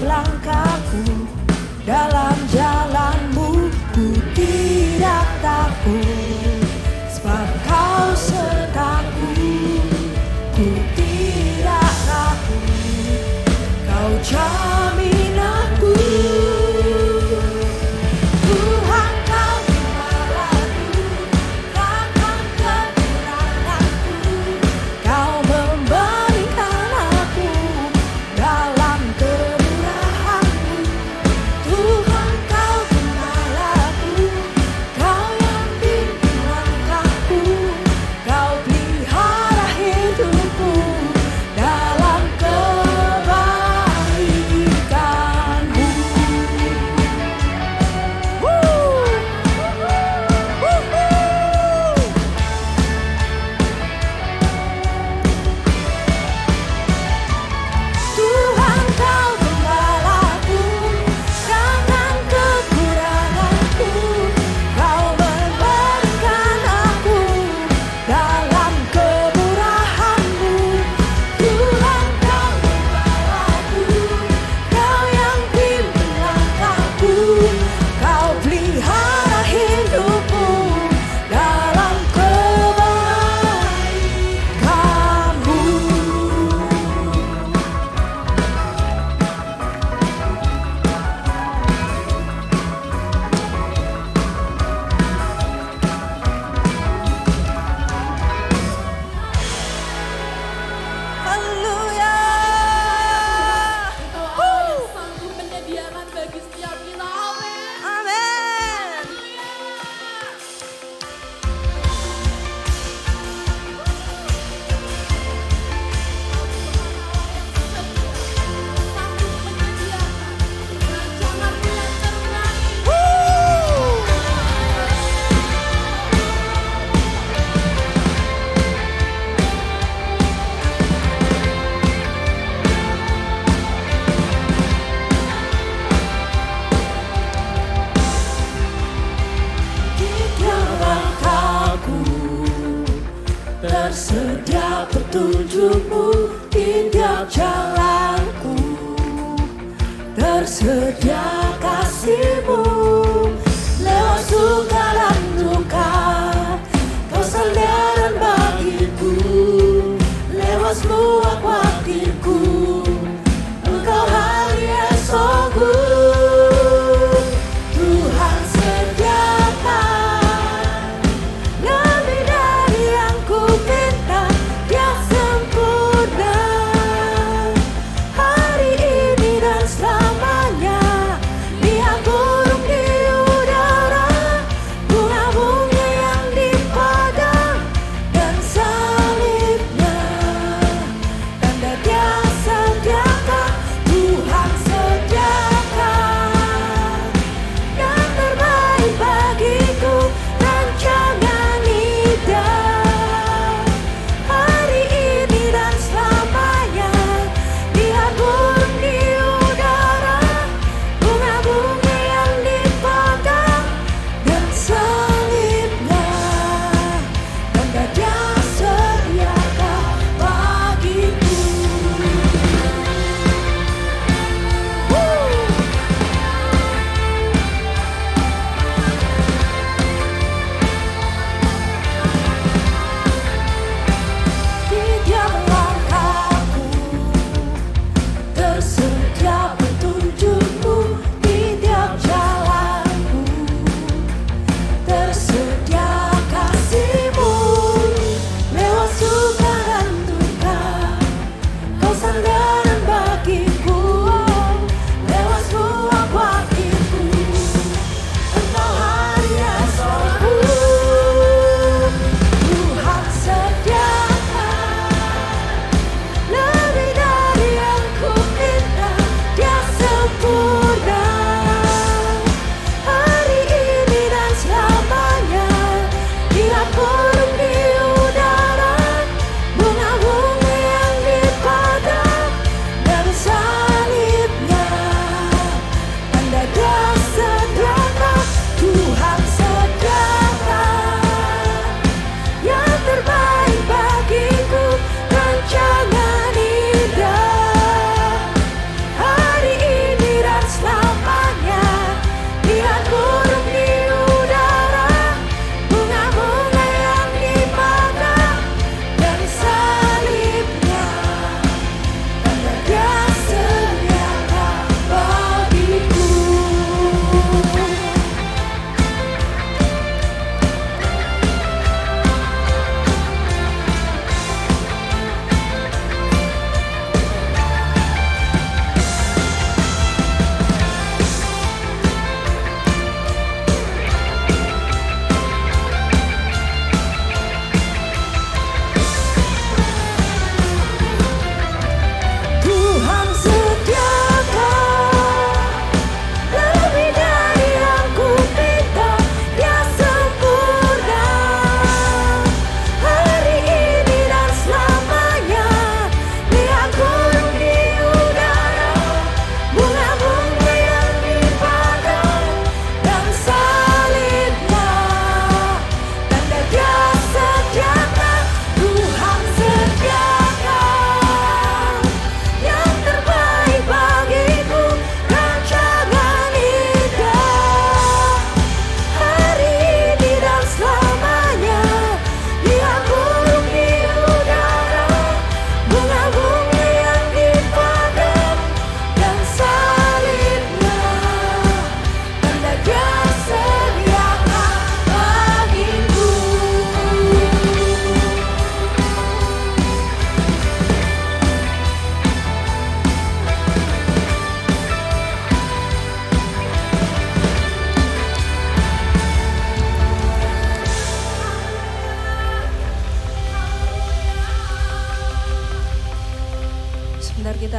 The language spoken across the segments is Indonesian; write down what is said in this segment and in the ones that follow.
langkahku dalam jalanmu. Ku tidak takut, sebab kau sertaku. Ku tidak takut, kau jamin aku. Tuhan kau gembalaku, takkan kekuranganku. Kau memberikan aku dalam kemurahan-Mu. Tuhan kau gembalaku, kau yang pimpin langkahku. Kau pelihara hidupku dalam kebaikan-Mu. Tuhan kau gembalaku, takkan kekuranganku. Kau memberikan aku dalam kemurahan-Mu. Tuhan kau gembalaku, kau yang pimpin langkahku. Kau pelihara hidupku dalam kebaikan-Mu. Haleluya. Engkau Allah yang sanggup menyediakan bagi setiap kita. Amin. Amin. Sanggup menyediakan rancangan-Mu yang terbaik. Tiap langkahku tersedia petunjuk-Mu, di tiap jalanku tersedia kasih-Mu. Lewat suka dan duka, Kau sandaran bagiku. Lewat semua khawatirku, Engkau hari esokku. Tuhan sediakan lebih dari yang ku minta, Dia sempurna hari ini dan selamanya. Dia buruk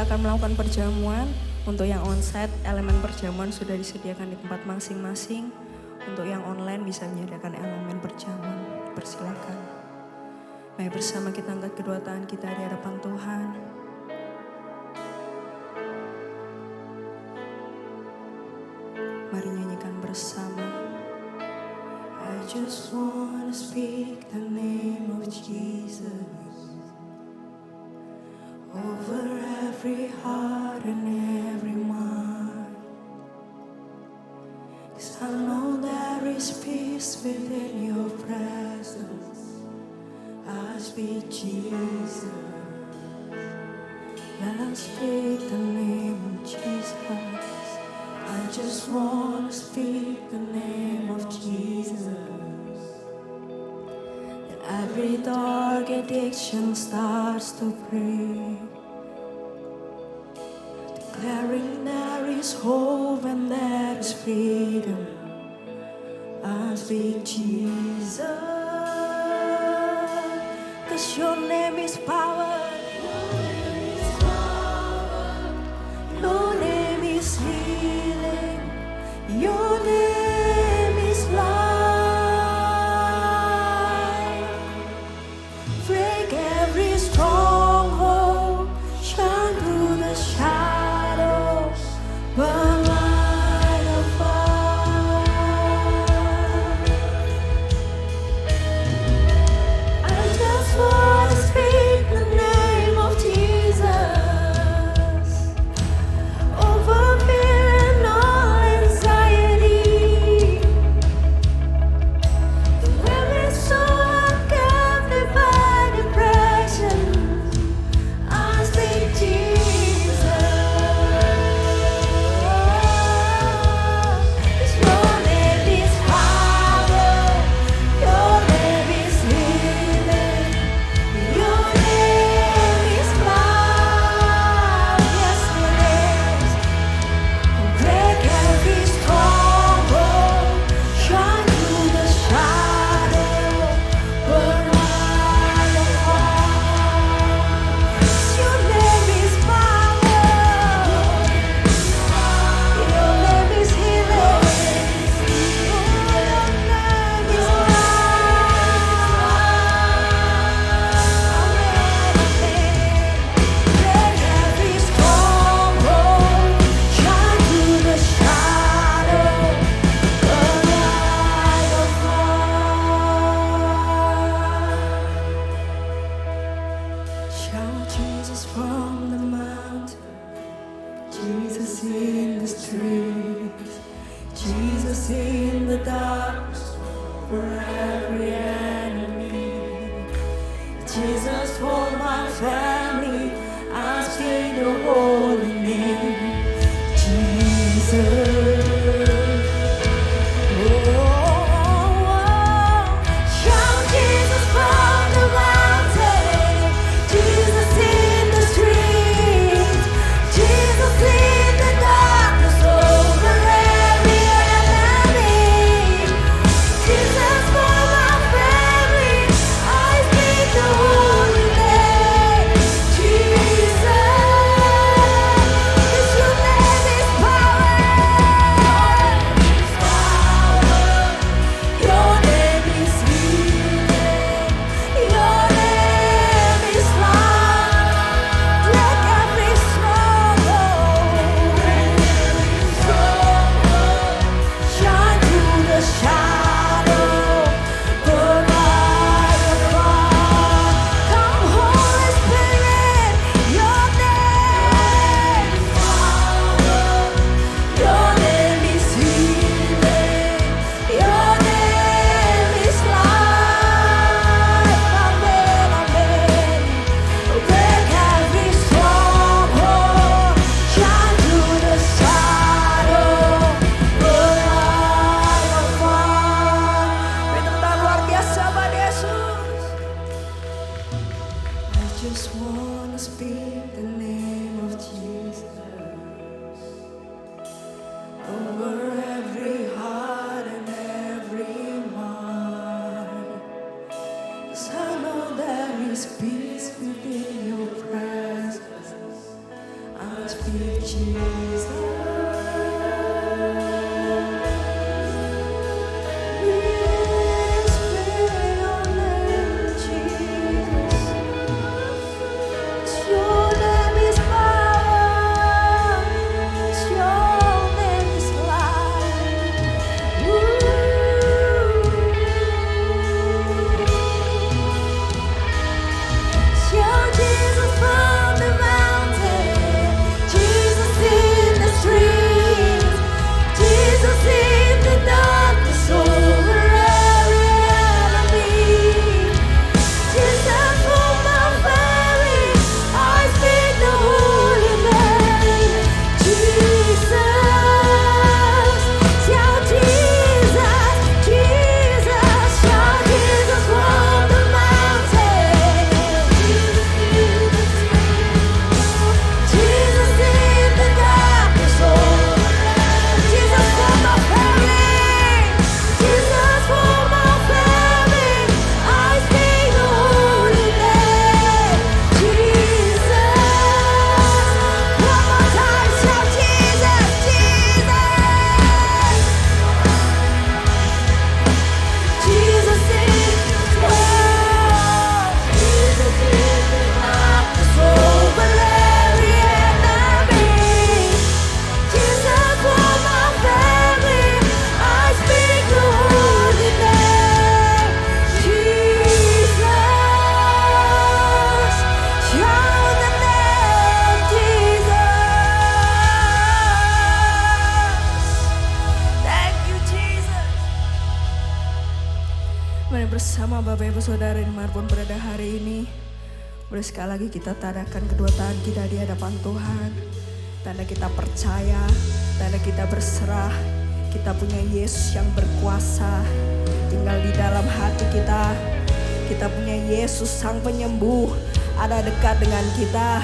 kita akan melakukan perjamuan. Untuk yang onsite, elemen perjamuan sudah disediakan di tempat masing-masing. Untuk yang online bisa menyediakan elemen perjamuan. Persilakan. Mari bersama kita angkat kedua tangan kita di hadapan Tuhan. Mari nyanyikan bersama. I just wanna speak the name of Jesus over every heart and every mind. 'Cause I know there is peace within your presence. I speak Jesus. Let's speak the name of Jesus. I just want to speak the name of Jesus. That every dark addiction starts to break. Declaring there is hope and there is freedom. I speak Jesus. 'Cause your name is power. Your name is healing. Your name is life. Break every stronghold. Shine through the shadows. Burn like a fire. I just want to speak the name of Jesus over fear and all anxiety. The weary soul captive by depression. I speak Jesus. 'Cause your name is power. Your name is healing. Your name is love. Yes, it is. Break every stronghold. Shine through the shadow. Burn like a fire. Your name is power. Your name is healing. Your name is break every stronghold. Shine through the shadow. Burn like a fire. Shout Jesus from the mountain. Jesus in the streets. Jesus in the darkness for every enemy. Jesus for my family. I speak the holy name. Jesus. Shout Jesus from the mountain. Jesus in the streets. Jesus in the darkness over every enemy. Jesus for my family. I speak the holy name. Jesus. bersama Bapak Ibu Saudara dimanapun berada hari ini, boleh sekali lagi kita tadakan kedua tangan kita di hadapan Tuhan. Tanda kita percaya, tanda kita berserah, kita punya Yesus yang berkuasa tinggal di dalam hati kita. Kita punya Yesus sang penyembuh ada dekat dengan kita.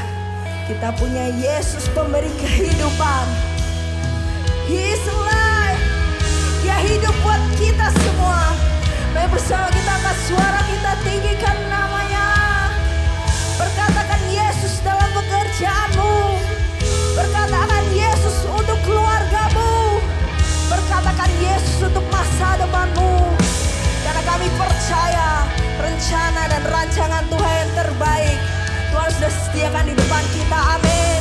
Kita punya Yesus pemberi kehidupan. He is alive. Dia hidup buat kita semua. Mari bersama kita angkat suara, kita tinggikan namanya. Berkatakan Yesus dalam pekerjaanmu. Berkatakan Yesus untuk keluargamu. Berkatakan Yesus untuk masa depanmu. Karena kami percaya rencana dan rancangan Tuhan yang terbaik Tuhan sudah sediakan di depan kita. Amin.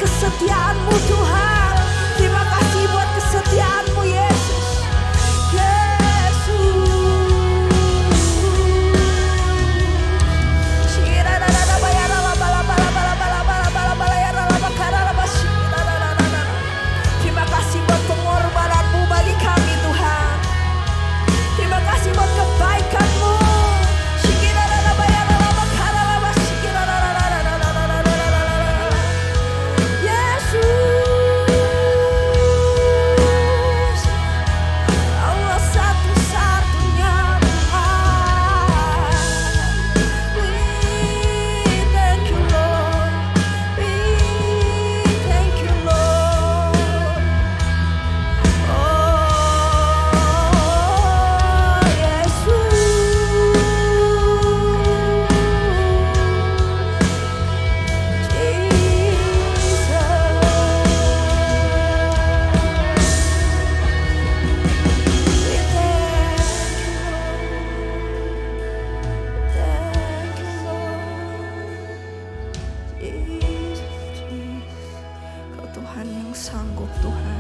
Kesetiaanmu Tuhan, terima kasih buat kesetiaanmu Yesus. Terima kasih buat pengorbananmu bagi kami Tuhan. Terima kasih buat kebaikanmu. Tuhan yang sanggup Tuhan.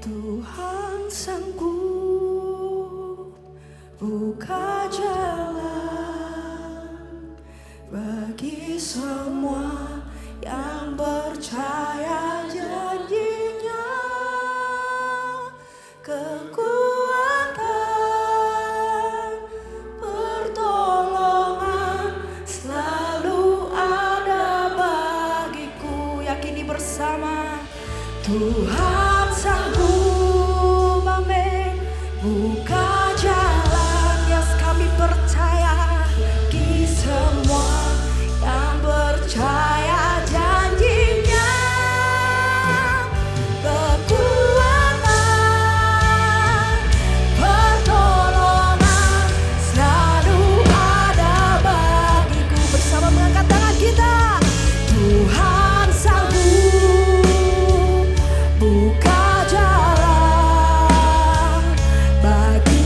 Tuhan sanggup buka jalan bagi semua yang percaya janjinya. Kekuatan, pertolongan selalu ada bagiku. Yakini bersama, Tuhan sanggup, amin, buka jalan. Yes, kami percaya di semua yang percaya janjinya. Kekuatan, pertolongan selalu ada bagiku. Bersama mengangkat tangan kita, Tuhan sanggup buka jalan bagi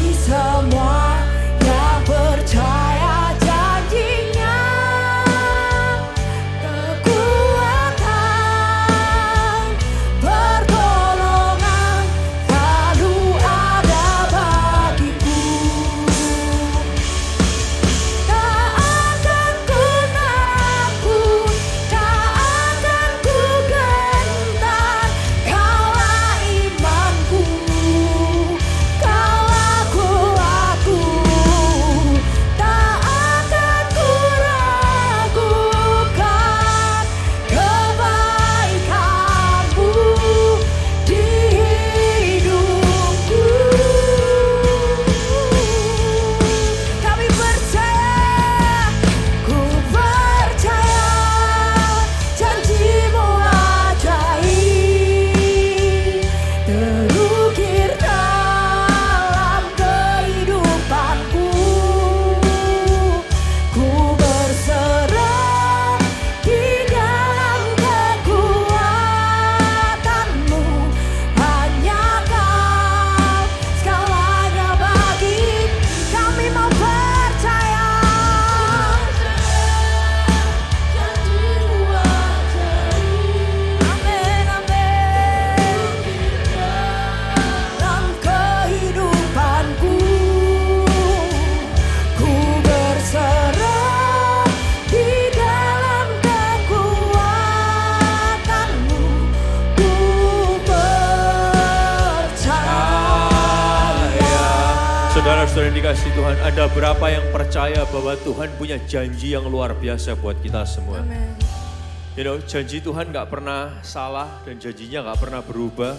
Saudara yang dikasihi Tuhan, ada berapa yang percaya bahwa Tuhan punya janji yang luar biasa buat kita semua? Amen. Janji Tuhan gak pernah salah dan janjinya gak pernah berubah.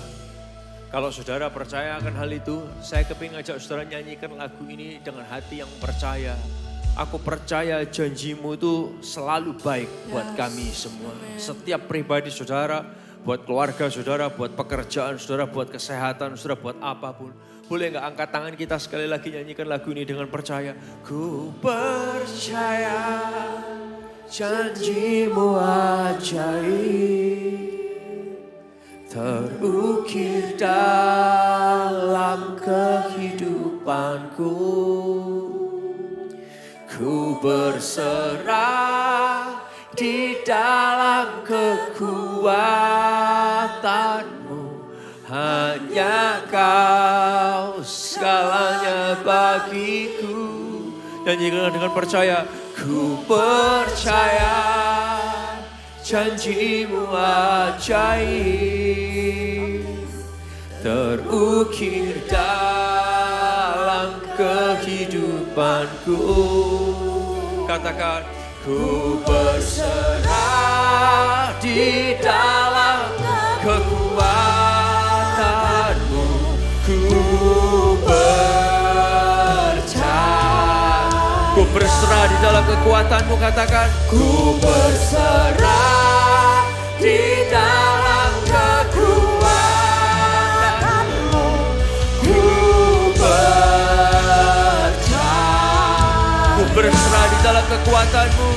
Kalau saudara percaya akan hal itu, saya kepingin ngajak saudara nyanyikan lagu ini dengan hati yang percaya. Aku percaya janjimu itu selalu baik buat kami semua. Setiap pribadi saudara, buat keluarga saudara, buat pekerjaan saudara, buat kesehatan saudara, buat apapun. Boleh gak angkat tangan kita sekali lagi nyanyikan lagu ini dengan percaya. Ku percaya janjimu ajaib, terukir dalam kehidupanku. Ku berserah di dalam kekuatanmu. Hanya kau segalanya bagiku. Nyanyikan dengan percaya. Ku percaya janjimu ajaib, terukir dalam kehidupanku. Katakan, ku berserah di dalam kekuatanmu. Ku percaya, ku berserah di dalam kekuatanmu. Katakan, ku berserah di dalam kekuatanmu. Ku percaya, ku berserah di dalam kekuatanmu.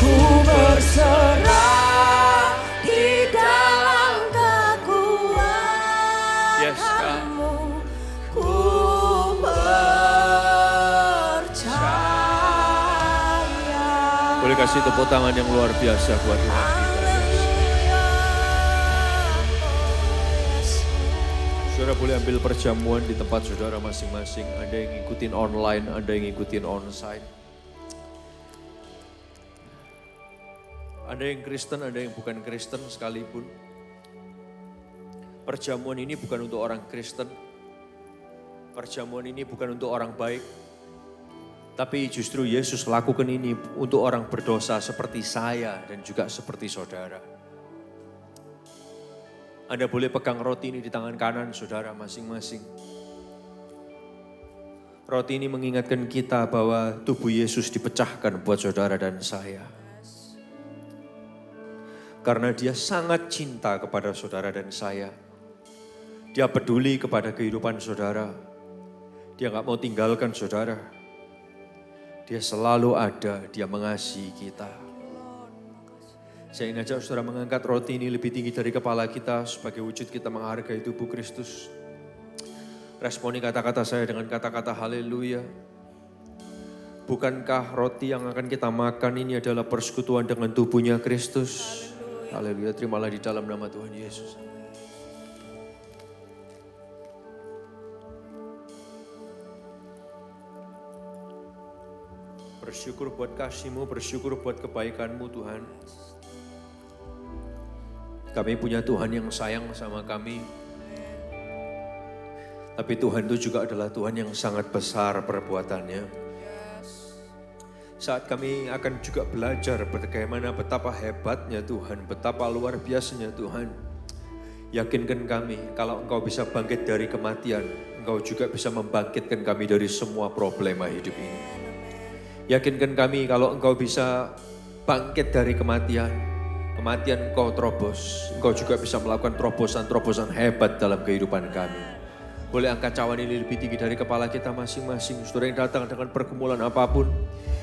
Ku berserah di dalam kekuatanmu. Ku percaya. Boleh kasih tepuk tangan yang luar biasa buat Tuhan kita. Saudara boleh ambil perjamuan di tempat saudara masing-masing. Ada yang ngikutin online, ada yang ngikutin onsite. Ada yang Kristen, ada yang bukan Kristen sekalipun. Perjamuan ini bukan untuk orang Kristen. Perjamuan ini bukan untuk orang baik. Tapi justru Yesus lakukan ini untuk orang berdosa seperti saya dan juga seperti saudara. Anda boleh pegang roti ini di tangan kanan saudara masing-masing. Roti ini mengingatkan kita bahwa tubuh Yesus dipecahkan buat saudara dan saya. Karena dia sangat cinta kepada saudara dan saya. Dia peduli kepada kehidupan saudara. Dia gak mau tinggalkan saudara. Dia selalu ada, dia mengasihi kita. Saya ingin ajak saudara mengangkat roti ini lebih tinggi dari kepala kita sebagai wujud kita menghargai tubuh Kristus. Responi kata-kata saya dengan kata-kata haleluya. Bukankah roti yang akan kita makan ini adalah persekutuan dengan tubuhnya Kristus? Haleluya, terimalah di dalam nama Tuhan Yesus. Bersyukur buat kasih-Mu, bersyukur buat kebaikan-Mu Tuhan. Kami punya Tuhan yang sayang sama kami. Tapi Tuhan itu juga adalah Tuhan yang sangat besar perbuatannya. Saat kami akan juga belajar bagaimana betapa hebatnya Tuhan, betapa luar biasanya Tuhan. Yakinkan kami kalau Engkau bisa bangkit dari kematian, Engkau juga bisa membangkitkan kami dari semua problema hidup ini. Yakinkan kami kalau Engkau bisa bangkit dari kematian, kematian Engkau terobos, Engkau juga bisa melakukan terobosan-terobosan hebat dalam kehidupan kami. Boleh angkat cawan ini lebih tinggi dari kepala kita masing-masing. Saudara yang datang dengan pergumulan apapun,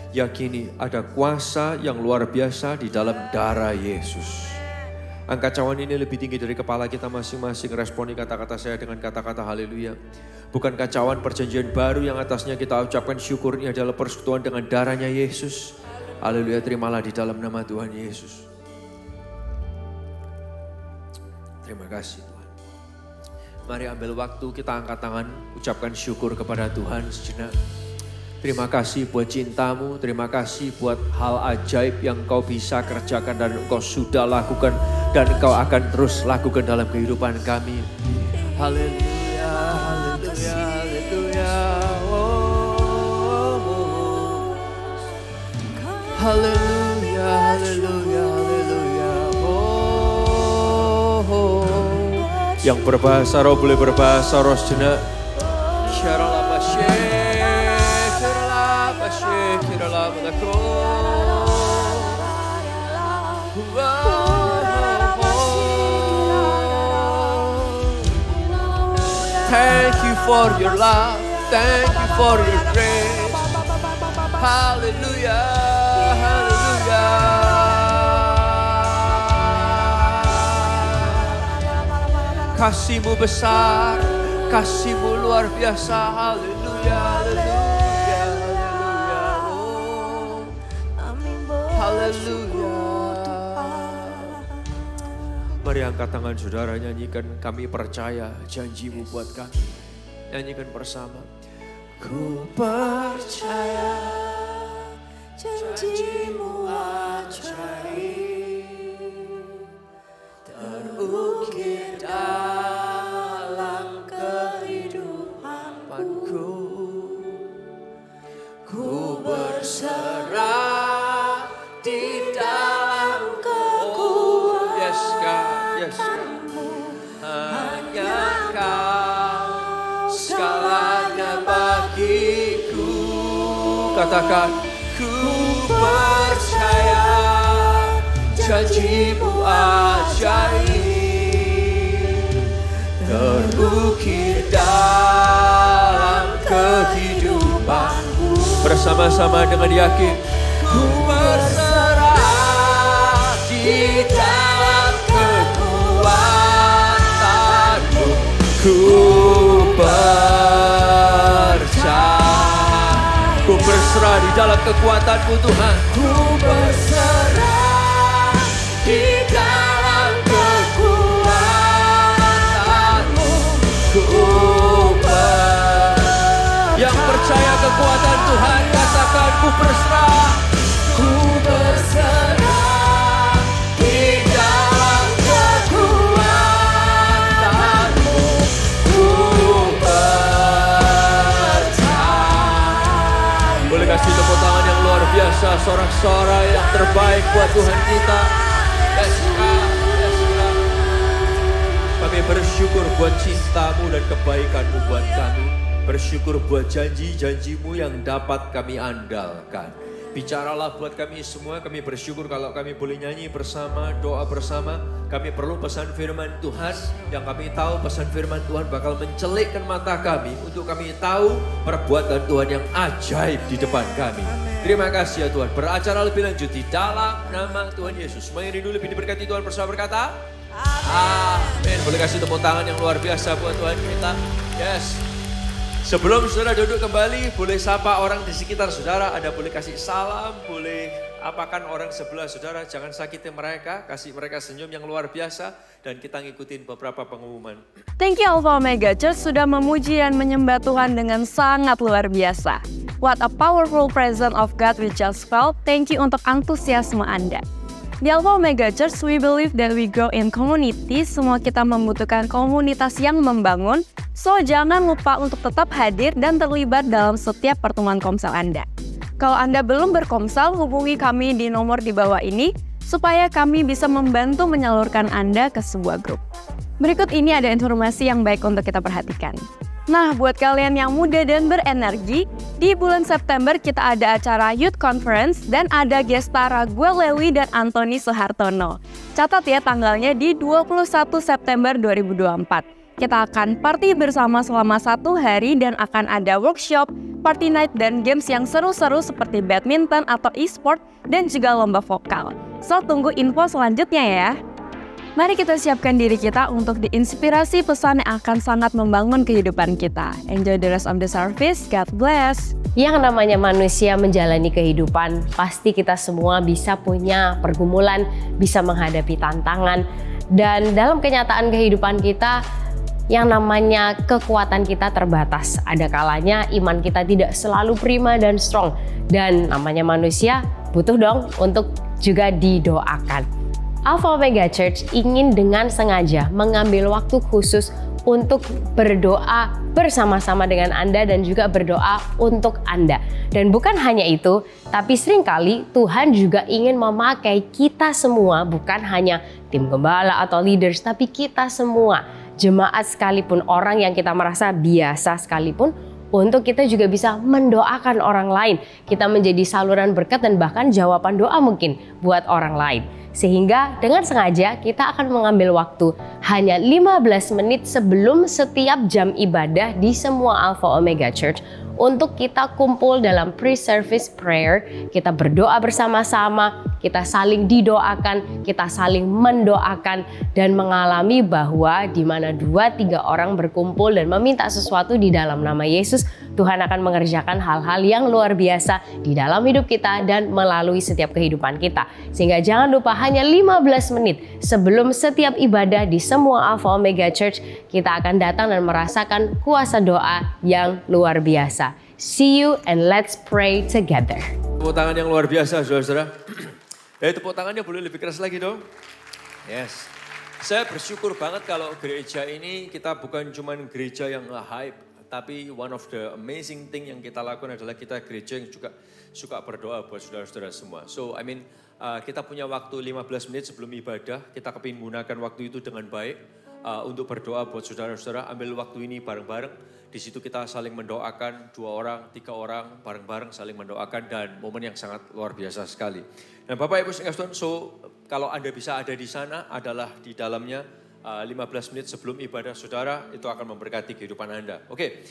yakini ada kuasa yang luar biasa di dalam darah Yesus. Angkat cawan ini lebih tinggi dari kepala kita masing-masing. Responi kata-kata saya dengan kata-kata haleluya. Bukankah cawan perjanjian baru yang atasnya kita ucapkan syukur ini adalah persekutuan dengan darahnya Yesus. Haleluya, terimalah di dalam nama Tuhan Yesus. Terima kasih Tuhan. Mari ambil waktu, kita angkat tangan, ucapkan syukur kepada Tuhan sejenak. Terima kasih buat cintamu, terima kasih buat hal ajaib yang Engkau bisa kerjakan dan Engkau sudah lakukan dan Engkau akan terus lakukan dalam kehidupan kami. Haleluya, haleluya, haleluya. Oh. Haleluya, haleluya, haleluya. Oh. Yang berbahasa roh boleh berbahasa roh sejenak. Syaralabashe, syaralabashe, kiralabadako. Thank you for your love. Thank you for your grace. Hallelujah, hallelujah. Kasih-Mu besar, kasih-Mu luar biasa. Hallelujah, hallelujah, hallelujah. Hallelujah. Mari angkat tangan saudara, nyanyikan Kami Percaya Janji-Mu buat kami. Nyanyikan bersama. Ku percaya janji-Mu ajaib, terukir dalam kehidupanku. Ku berserah di dalam kekuatan. Yes God, yes God. Hanya Kau segalanya bagiku. Katakan, ku percaya janji-Mu ajaib, terukir dalam kehidupanku. Bersama-sama dengan yakin. Ku berserah di dalam kekuatan-Mu. Ku percaya. Ku berserah di dalam kekuatan-Mu Tuhan. Ku berserah di dalam kekuatan-Mu. Ku Yang percaya kekuatan Tuhan, katakan ku berserah. Ku berserah di dalam kekuatan-Mu. Ku percaya. Boleh kasih tepuk tangan yang luar biasa, sorak-sorai yang terbaik buat Tuhan kita. Yes, God. Yes, God. Kami bersyukur buat cinta-Mu dan kebaikan-Mu buat kami. Bersyukur buat janji-janji-Mu yang dapat kami andalkan. Bicaralah buat kami semua. Kami bersyukur kalau kami boleh nyanyi bersama, doa bersama. Kami perlu pesan firman Tuhan. Yang kami tahu pesan firman Tuhan bakal mencelikkan mata kami untuk kami tahu perbuatan Tuhan yang ajaib di depan kami. Terima kasih ya Tuhan. Beracara lebih lanjut di dalam nama Tuhan Yesus. Mari dulu lebih diberkati Tuhan bersama berkata. Amin. Boleh kasih tepuk tangan yang luar biasa buat Tuhan kita. Yes. Sebelum saudara duduk kembali, boleh sapa orang di sekitar saudara. Ada boleh kasih salam, boleh apakan orang sebelah saudara. Jangan sakiti mereka, kasih mereka senyum yang luar biasa. Dan kita ngikutin beberapa pengumuman. Thank you Alpha Omega Church sudah memuji dan menyembah Tuhan dengan sangat luar biasa. What a powerful presence of God we just felt. Thank you untuk antusiasme Anda. Di Alpha Omega Church, we believe that we grow in community. Semua kita membutuhkan komunitas yang membangun. So, jangan lupa untuk tetap hadir dan terlibat dalam setiap pertemuan komsel Anda. Kalau Anda belum berkomsel, hubungi kami di nomor di bawah ini, supaya kami bisa membantu menyalurkan Anda ke sebuah grup. Berikut ini ada informasi yang baik untuk kita perhatikan. Nah, buat kalian yang muda dan berenergi, di bulan September kita ada acara Youth Conference dan ada gestara gue Lewi dan Anthony Soehartono. Catat ya tanggalnya di 21 September 2024. Kita akan party bersama selama 1 hari dan akan ada workshop, party night, dan games yang seru-seru seperti badminton atau e-sport dan juga lomba vokal. So, tunggu info selanjutnya ya. Mari kita siapkan diri kita untuk diinspirasi pesan yang akan sangat membangun kehidupan kita. Enjoy the rest of the service. God bless. Yang namanya manusia menjalani kehidupan, pasti kita semua bisa punya pergumulan, bisa menghadapi tantangan. Dan dalam kenyataan kehidupan kita, yang namanya kekuatan kita terbatas. Ada kalanya iman kita tidak selalu prima dan strong. Dan namanya manusia butuh dong untuk juga didoakan. Alpha Omega Church ingin dengan sengaja mengambil waktu khusus untuk berdoa bersama-sama dengan Anda dan juga berdoa untuk Anda. Dan bukan hanya itu, tapi seringkali Tuhan juga ingin memakai kita semua, bukan hanya tim gembala atau leaders, tapi kita semua, jemaat sekalipun, orang yang kita merasa biasa sekalipun, untuk kita juga bisa mendoakan orang lain. Kita menjadi saluran berkat dan bahkan jawaban doa mungkin buat orang lain. Sehingga dengan sengaja kita akan mengambil waktu hanya 15 menit sebelum setiap jam ibadah di semua Alpha Omega Church untuk kita kumpul dalam pre-service prayer, kita berdoa bersama-sama, kita saling didoakan, kita saling mendoakan dan mengalami bahwa di mana 2-3 orang berkumpul dan meminta sesuatu di dalam nama Yesus, Tuhan akan mengerjakan hal-hal yang luar biasa di dalam hidup kita dan melalui setiap kehidupan kita. Sehingga jangan lupa hanya 15 menit sebelum setiap ibadah di semua Alpha Omega Church, kita akan datang dan merasakan kuasa doa yang luar biasa. See you and let's pray together. Tepuk tangan yang luar biasa, saudara-saudara. Tepuk tangannya boleh lebih keras lagi dong. Yes. Saya bersyukur banget kalau gereja ini kita bukan cuma gereja yang hype, tapi one of the amazing thing yang kita lakukan adalah kita gereja yang juga suka berdoa buat saudara-saudara semua. So kita punya waktu 15 menit sebelum ibadah, kita kepingin menggunakan waktu itu dengan baik untuk berdoa buat saudara-saudara. Ambil waktu ini bareng-bareng. Di situ kita saling mendoakan, 2 orang, 3 orang, bareng-bareng saling mendoakan dan momen yang sangat luar biasa sekali. Dan Bapak Ibu sekalian, kalau Anda bisa ada di sana adalah di dalamnya 15 menit sebelum ibadah saudara, itu akan memberkati kehidupan Anda. Oke,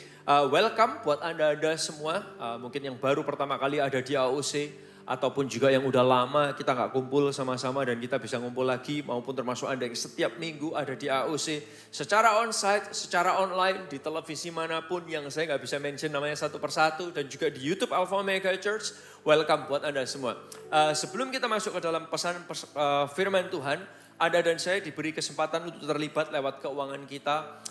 welcome buat Anda semua, mungkin yang baru pertama kali ada di AOC, ataupun juga yang udah lama kita nggak kumpul sama-sama dan kita bisa ngumpul lagi, maupun termasuk Anda yang setiap minggu ada di AOC secara onsite, secara online, di televisi manapun yang saya nggak bisa mention namanya satu persatu, dan juga di YouTube Alpha Omega Church. Welcome buat Anda semua. Sebelum kita masuk ke dalam pesan firman Tuhan, Anda dan saya diberi kesempatan untuk terlibat lewat keuangan kita,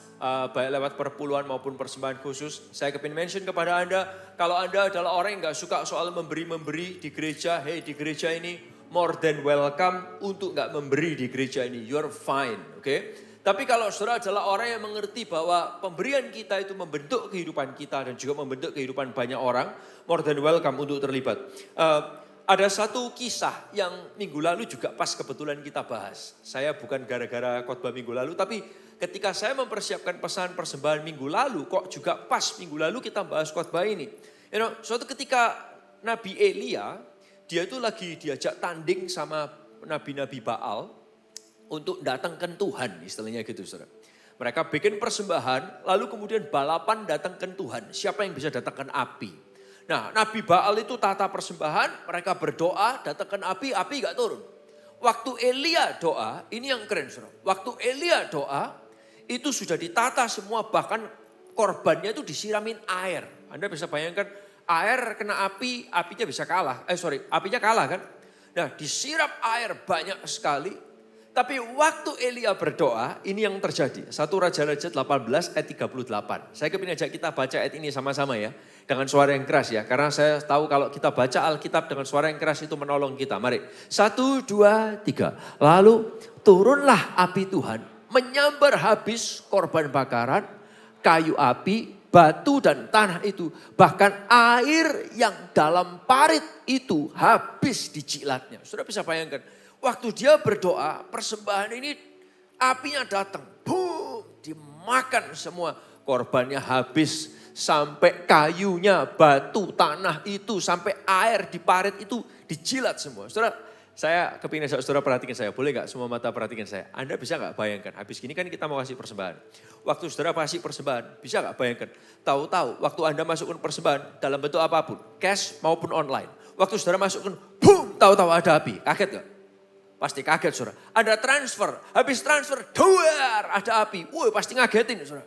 baik lewat perpuluhan maupun persembahan khusus. Saya kepingin mention kepada Anda, kalau Anda adalah orang yang gak suka soal memberi-memberi di gereja, hey, di gereja ini more than welcome untuk gak memberi di gereja ini, you're fine, oke? Tapi kalau saudara adalah orang yang mengerti bahwa pemberian kita itu membentuk kehidupan kita dan juga membentuk kehidupan banyak orang, more than welcome untuk terlibat. Ada satu kisah yang minggu lalu juga pas kebetulan kita bahas. Saya bukan gara-gara khotbah minggu lalu, tapi ketika saya mempersiapkan pesan persembahan minggu lalu, kok juga pas minggu lalu kita bahas khotbah ini. Suatu ketika Nabi Elia, dia itu lagi diajak tanding sama nabi-nabi Baal untuk datangkan Tuhan, istilahnya gitu, saudara. Mereka bikin persembahan, lalu kemudian balapan datangkan Tuhan. Siapa yang bisa datangkan api? Nah, Nabi Baal itu tata persembahan, mereka berdoa, datangkan api, api gak turun. Waktu Elia doa, ini yang keren, saudara. Waktu Elia doa, itu sudah ditata semua, bahkan korbannya itu disiramin air. Anda bisa bayangkan, air kena api, apinya bisa kalah. Apinya kalah kan. Nah, disirap air banyak sekali. Tapi waktu Elia berdoa, ini yang terjadi. 1 Raja-Raja 18 ayat 38. Saya kepingin ajak kita baca ayat ini sama-sama ya. Dengan suara yang keras ya. Karena saya tahu kalau kita baca Alkitab dengan suara yang keras itu menolong kita. Mari. 1, 2, 3. Lalu turunlah api Tuhan. Menyambar habis korban bakaran, kayu api, batu dan tanah itu. Bahkan air yang dalam parit itu habis dijilatnya. Sudah bisa bayangkan. Waktu dia berdoa, persembahan ini apinya datang. Boom, dimakan semua. Korbannya habis sampai kayunya, batu, tanah itu, sampai air di parit itu dijilat semua. Saudara, saya kepingin saudara perhatikan saya. Boleh gak semua mata perhatikan saya? Anda bisa gak bayangkan? Habis gini kan kita mau kasih persembahan. Waktu saudara kasih persembahan, bisa gak bayangkan? Tahu-tahu waktu Anda masukkan persembahan dalam bentuk apapun, cash maupun online. Waktu saudara masukkan, boom, tahu-tahu ada api. Kaget gak? Pasti kaget, saudara. Ada transfer, habis transfer, duar, ada api. Woi, pasti ngagetin, saudara.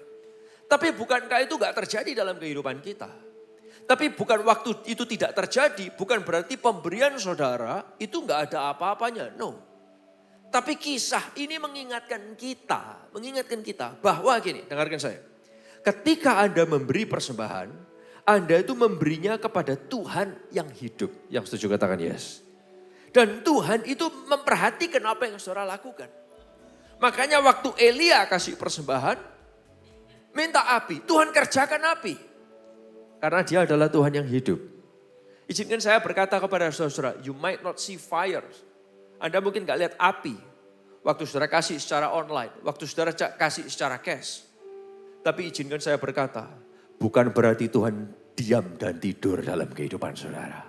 Tapi bukankah itu gak terjadi dalam kehidupan kita? Tapi bukan waktu itu tidak terjadi, bukan berarti pemberian saudara itu gak ada apa-apanya. No. Tapi kisah ini mengingatkan kita bahwa gini, dengarkan saya. Ketika Anda memberi persembahan, Anda itu memberinya kepada Tuhan yang hidup. Yang setuju katakan yes. Dan Tuhan itu memperhatikan apa yang saudara lakukan. Makanya waktu Elia kasih persembahan, Minta api, Tuhan kerjakan api. Karena dia adalah Tuhan yang hidup. Izinkan saya berkata kepada saudara, you might not see fire. Anda mungkin gak lihat api. Waktu saudara kasih secara online, waktu saudara kasih secara cash. Tapi izinkan saya berkata, bukan berarti Tuhan diam dan tidur dalam kehidupan saudara.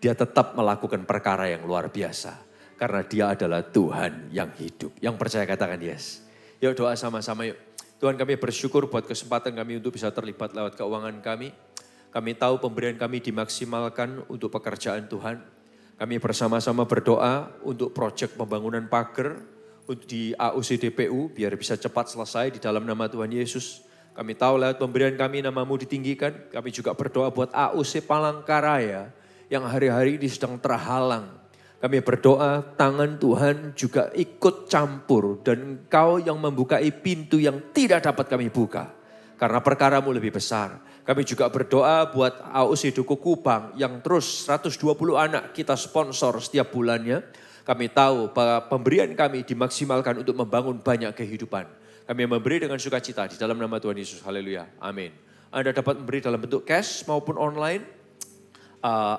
Dia tetap melakukan perkara yang luar biasa. Karena dia adalah Tuhan yang hidup. Yang percaya katakan yes. Yuk doa sama-sama yuk. Tuhan kami bersyukur buat kesempatan kami untuk bisa terlibat lewat keuangan kami. Kami tahu pemberian kami dimaksimalkan untuk pekerjaan Tuhan. Kami bersama-sama berdoa untuk proyek pembangunan pagar di AUC DPU biar bisa cepat selesai di dalam nama Tuhan Yesus. Kami tahu lewat pemberian kami namamu ditinggikan. Kami juga berdoa buat AUC Palangkaraya yang hari-hari ini sedang terhalang. Kami berdoa tangan Tuhan juga ikut campur dan Engkau yang membukai pintu yang tidak dapat kami buka. Karena perkaramu lebih besar. Kami juga berdoa buat AUC Duku Kupang yang terus 120 anak kita sponsor setiap bulannya. Kami tahu bahwa pemberian kami dimaksimalkan untuk membangun banyak kehidupan. Kami memberi dengan sukacita di dalam nama Tuhan Yesus. Haleluya. Amin. Anda dapat memberi dalam bentuk cash maupun online.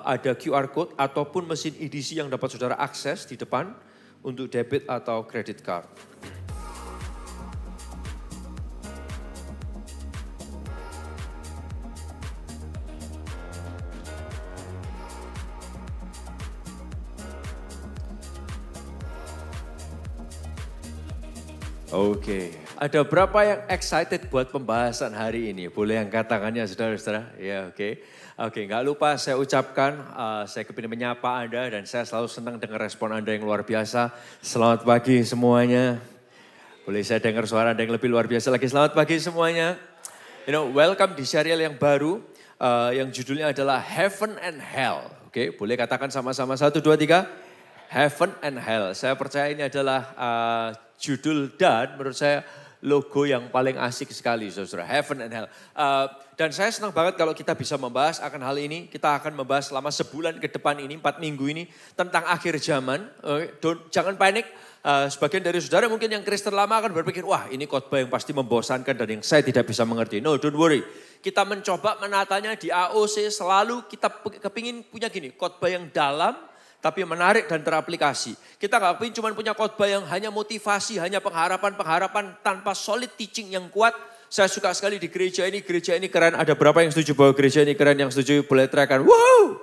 Ada QR code ataupun mesin EDC yang dapat saudara akses di depan untuk debit atau credit card. Oke, ada berapa yang excited buat pembahasan hari ini? Boleh angkat tangannya saudara-saudara? Ya oke. Oke, gak lupa saya ucapkan, saya kepingin menyapa Anda dan saya selalu senang dengar respon Anda yang luar biasa. Selamat pagi semuanya. Boleh saya dengar suara Anda yang lebih luar biasa lagi. Selamat pagi semuanya. Welcome di serial yang baru yang judulnya adalah Heaven and Hell. Oke, boleh katakan sama-sama 1, 2, 3. Heaven and Hell. Saya percaya ini adalah judul dan menurut saya logo yang paling asik sekali saudara. Heaven and Hell. Dan saya senang banget kalau kita bisa membahas akan hal ini. Kita akan membahas selama sebulan ke depan ini, 4 minggu ini. Tentang akhir zaman. Jangan panik. Sebagian dari saudara mungkin yang Kristen lama akan berpikir, wah ini khotbah yang pasti membosankan dan yang saya tidak bisa mengerti. No, don't worry. Kita mencoba menatanya di AOC selalu kita kepingin punya gini, khotbah yang dalam tapi menarik dan teraplikasi. Kita gak kepingin cuma punya khotbah yang hanya motivasi, hanya pengharapan-pengharapan tanpa solid teaching yang kuat. Saya suka sekali di gereja ini keren. Ada berapa yang setuju bahwa gereja ini keren, yang setuju boleh teriakan, wow!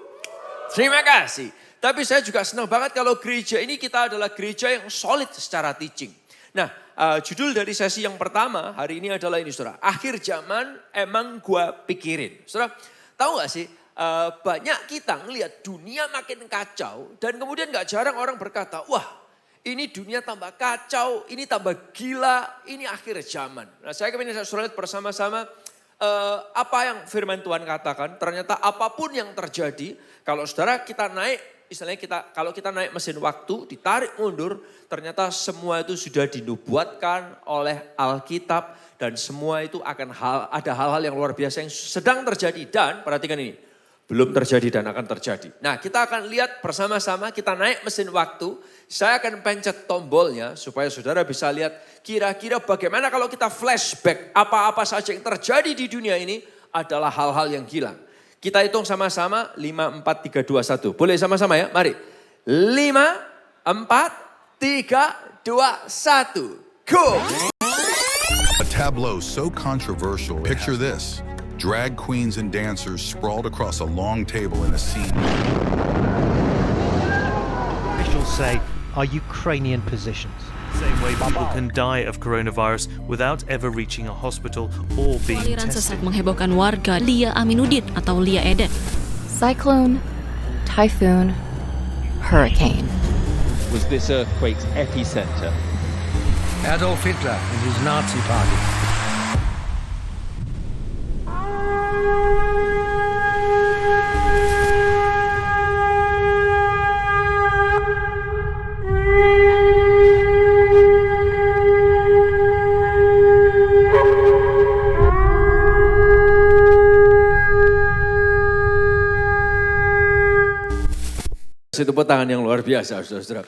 Terima kasih. Tapi saya juga senang banget kalau gereja ini kita adalah gereja yang solid secara teaching. Nah, judul dari sesi yang pertama hari ini adalah ini saudara. Akhir zaman emang gua pikirin. Saudara, tahu gak sih banyak kita ngelihat dunia makin kacau. Dan kemudian gak jarang orang berkata, wah ini dunia tambah kacau, ini tambah gila, ini akhir zaman. Nah saya kemarin saudara lihat bersama-sama apa yang firman Tuhan katakan. Ternyata apapun yang terjadi, kalau saudara kita naik, istilahnya kalau kita naik mesin waktu, ditarik mundur, ternyata semua itu sudah dinubuatkan oleh Alkitab. Dan semua itu akan ada hal-hal yang luar biasa yang sedang terjadi. Dan perhatikan ini, belum terjadi dan akan terjadi. Nah kita akan lihat bersama-sama, kita naik mesin waktu. Saya akan pencet tombolnya supaya saudara bisa lihat kira-kira bagaimana kalau kita flashback. Apa-apa saja yang terjadi di dunia ini adalah hal-hal yang hilang. Kita hitung sama-sama 5, 4, 3, 2, 1. Boleh sama-sama ya? Mari. 5, 4, 3, 2, 1. Go! A tableau so controversial, picture this. Drag queens and dancers sprawled across a long table in a scene. Officials say are Ukrainian positions. Same way people can die of coronavirus without ever reaching a hospital or being Aliran tested. sesat menghebohkan warga Lia Aminuddin atau Lia Eden. Cyclone, typhoon, hurricane. Was this earthquake's epicenter? Adolf Hitler and his Nazi party. Tepuk tangan yang luar biasa, saudara-saudara.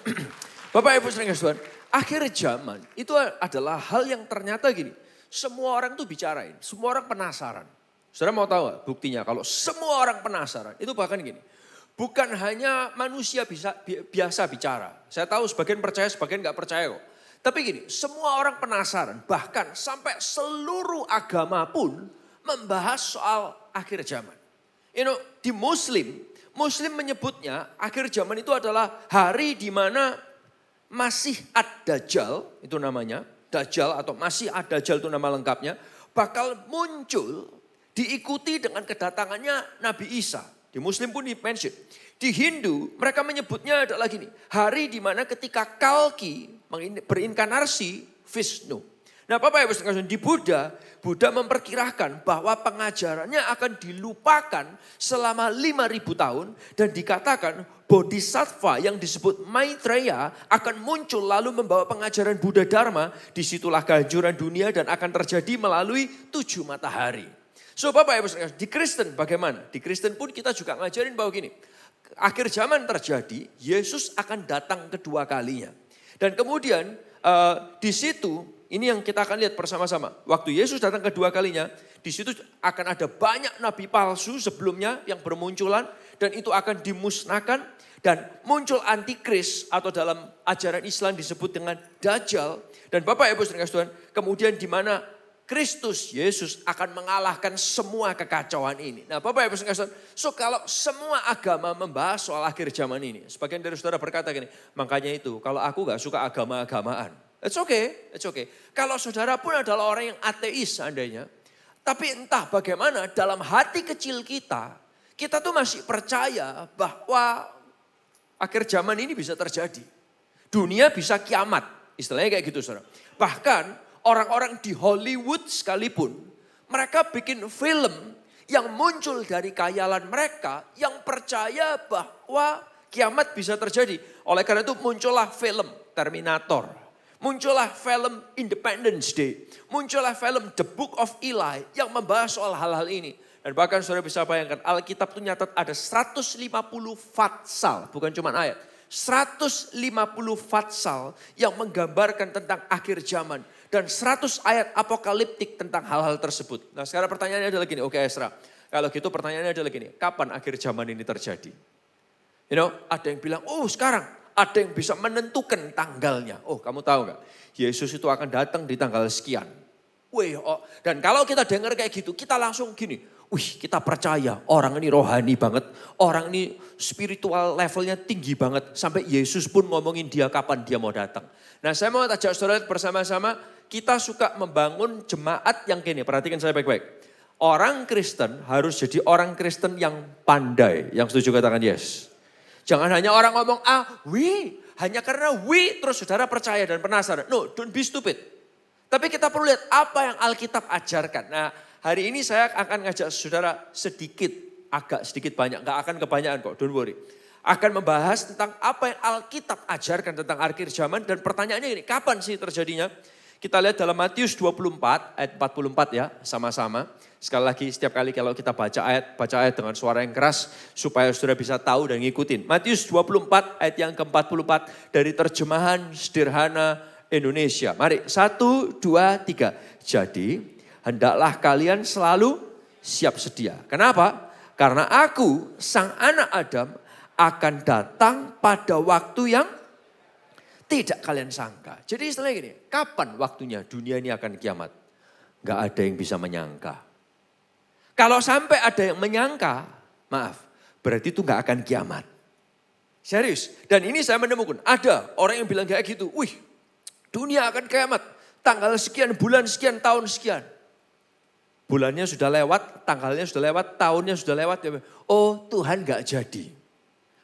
Bapak Ibu saudara Tuhan, akhir zaman itu adalah hal yang ternyata gini. semua orang tuh bicarain, semua orang penasaran. Saudara mau tahu gak buktinya kalau semua orang penasaran? Itu bahkan gini, bukan hanya manusia biasa bicara. Saya tahu sebagian percaya, sebagian gak percaya kok. Tapi gini, semua orang penasaran, bahkan sampai seluruh agama pun membahas soal akhir zaman. Di Muslim menyebutnya akhir zaman itu adalah hari di mana Masih Ad-Dajjal, itu namanya, Dajjal atau Masih Ad-Dajjal itu nama lengkapnya, bakal muncul diikuti dengan kedatangannya Nabi Isa. Di Muslim pun di-mention. Di Hindu mereka menyebutnya adalah gini, hari di mana ketika Kalki berinkarnasi Vishnu. Nah Bapak Ibu di Buddha memperkirakan bahwa pengajarannya akan dilupakan selama 5.000 tahun. Dan dikatakan Bodhisattva yang disebut Maitreya akan muncul lalu membawa pengajaran Buddha Dharma. Disitulah kehancuran dunia dan akan terjadi melalui 7 matahari. So Bapak Ibu di Kristen bagaimana? Di Kristen pun kita juga ngajarin bahwa gini. Akhir zaman terjadi, Yesus akan datang kedua kalinya. Dan kemudian di situ ini yang kita akan lihat bersama-sama. Waktu Yesus datang kedua kalinya, di situ akan ada banyak nabi palsu sebelumnya yang bermunculan dan itu akan dimusnahkan dan muncul antikris atau dalam ajaran Islam disebut dengan Dajjal. Dan Bapak Ibu Saudara, kemudian di mana Kristus Yesus akan mengalahkan semua kekacauan ini. Nah Bapak Ibu Saudara, so kalau semua agama membahas soal akhir zaman ini, sebagian dari saudara berkata gini, makanya itu kalau aku gak suka agama-agamaan. It's okay, it's okay. Kalau saudara pun adalah orang yang ateis seandainya. Tapi entah bagaimana dalam hati kecil kita tuh masih percaya bahwa akhir zaman ini bisa terjadi. Dunia bisa kiamat, istilahnya kayak gitu saudara. Bahkan orang-orang di Hollywood sekalipun, mereka bikin film yang muncul dari khayalan mereka yang percaya bahwa kiamat bisa terjadi. Oleh karena itu muncullah film Terminator. Muncullah film Independence Day. Muncullah film The Book of Eli yang membahas soal hal-hal ini. Dan bahkan saudara bisa bayangkan Alkitab itu nyatat ada 150 fatsal. Bukan cuma ayat. 150 fatsal yang menggambarkan tentang akhir zaman. Dan 100 ayat apokaliptik tentang hal-hal tersebut. Nah sekarang pertanyaannya adalah gini. Oke Esra, kalau gitu pertanyaannya adalah gini. Kapan akhir zaman ini terjadi? Ada yang bilang, oh sekarang. Ada yang bisa menentukan tanggalnya. Oh kamu tahu gak? Yesus itu akan datang di tanggal sekian. Dan kalau kita dengar kayak gitu, kita langsung gini. Kita percaya orang ini rohani banget. Orang ini spiritual levelnya tinggi banget. Sampai Yesus pun ngomongin dia kapan dia mau datang. Nah saya mau ajak saudara bersama-sama. Kita suka membangun jemaat yang gini. Perhatikan saya baik-baik. Orang Kristen harus jadi orang Kristen yang pandai. Yang setuju katakan yes. Jangan hanya orang ngomong, hanya karena terus saudara percaya dan penasaran. No, don't be stupid. Tapi kita perlu lihat apa yang Alkitab ajarkan. Nah, hari ini saya akan ngajak saudara agak sedikit banyak. Gak akan kebanyakan kok, don't worry. Akan membahas tentang apa yang Alkitab ajarkan tentang akhir zaman. Dan pertanyaannya ini, kapan sih terjadinya? Kita lihat dalam Matius 24 ayat 44 ya, sama-sama. Sekali lagi setiap kali kalau kita baca ayat dengan suara yang keras supaya saudara bisa tahu dan ngikutin. Matius 24 ayat yang ke-44 dari terjemahan sederhana Indonesia. Mari 1, 2, 3. Jadi hendaklah kalian selalu siap sedia. Kenapa? Karena aku sang anak Adam akan datang pada waktu yang tidak kalian sangka. Jadi istilahnya gini, kapan waktunya dunia ini akan kiamat? Gak ada yang bisa menyangka. Kalau sampai ada yang menyangka, maaf, berarti itu gak akan kiamat. Serius. Dan ini saya menemukan, ada orang yang bilang kayak gitu, dunia akan kiamat. Tanggal sekian, bulan sekian, tahun sekian. Bulannya sudah lewat, tanggalnya sudah lewat, tahunnya sudah lewat. Oh Tuhan gak jadi.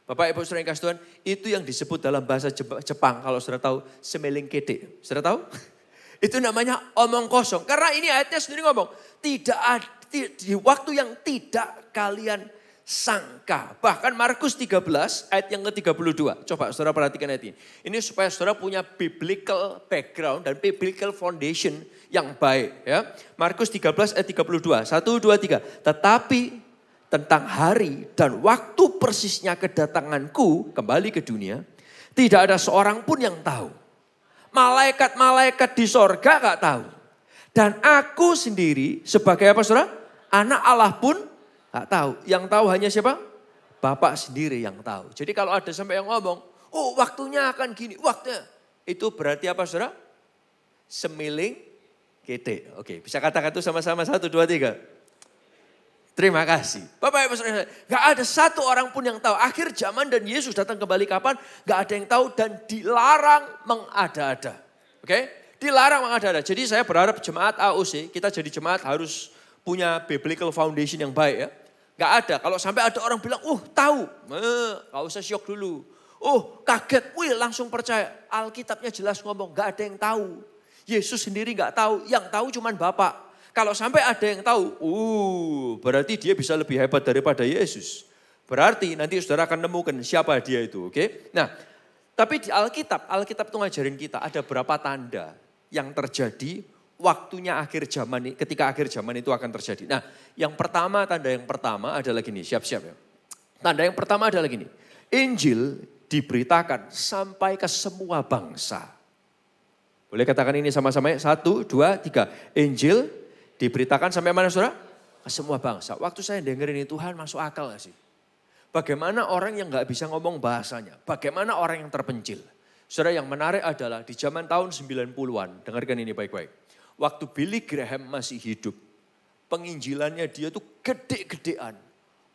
Bapak Ibu Saudara yang kasih Tuhan, itu yang disebut dalam bahasa Jepang, kalau saudara tahu, semeling kete. Saudara tahu? Itu namanya omong kosong. Karena ini ayatnya sendiri ngomong, tidak ada di waktu yang tidak kalian sangka. Bahkan Markus 13 ayat yang ke-32. Coba saudara perhatikan ayat ini. Ini supaya saudara punya biblical background dan biblical foundation yang baik. Ya. Markus 13 ayat 32. 1, 2, 3. Tetapi tentang hari dan waktu persisnya kedatanganku kembali ke dunia, tidak ada seorang pun yang tahu. Malaikat-malaikat di sorga gak tahu. Dan aku sendiri sebagai apa saudara? Anak Allah pun gak tahu. Yang tahu hanya siapa? Bapak sendiri yang tahu. Jadi kalau ada sampai yang ngomong, oh waktunya akan gini, waktunya. Itu berarti apa saudara? Semiling gede. Oke, bisa katakan itu sama-sama 1, 2, 3. Terima kasih. Bapak Ibu Saudara, gak ada satu orang pun yang tahu. Akhir zaman dan Yesus datang kembali kapan, gak ada yang tahu dan dilarang mengada-ada. Oke, dilarang mengada-ada. Jadi saya berharap jemaat AOC, kita jadi jemaat harus punya biblical foundation yang baik ya. Gak ada, kalau sampai ada orang bilang, tahu, gak usah syok dulu. Kaget, langsung percaya. Alkitabnya jelas ngomong, gak ada yang tahu. Yesus sendiri gak tahu, yang tahu cuman Bapak. Kalau sampai ada yang tahu, berarti dia bisa lebih hebat daripada Yesus. Berarti nanti saudara akan nemukan siapa dia itu, oke? Nah, tapi di Alkitab itu ngajarin kita ada berapa tanda yang terjadi waktunya akhir zaman, ketika akhir zaman itu akan terjadi. Nah, tanda yang pertama adalah gini, siap-siap ya. Tanda yang pertama adalah gini, Injil diberitakan sampai ke semua bangsa. Boleh katakan ini sama-sama ya, 1, 2, 3. Injil diberitakan sampai mana saudara? Ke semua bangsa. Waktu saya dengerin ini, Tuhan masuk akal gak sih? Bagaimana orang yang gak bisa ngomong bahasanya? Bagaimana orang yang terpencil? Saudara, yang menarik adalah di zaman tahun 90-an, dengarkan ini baik-baik. Waktu Billy Graham masih hidup, penginjilannya dia tuh gede-gedean.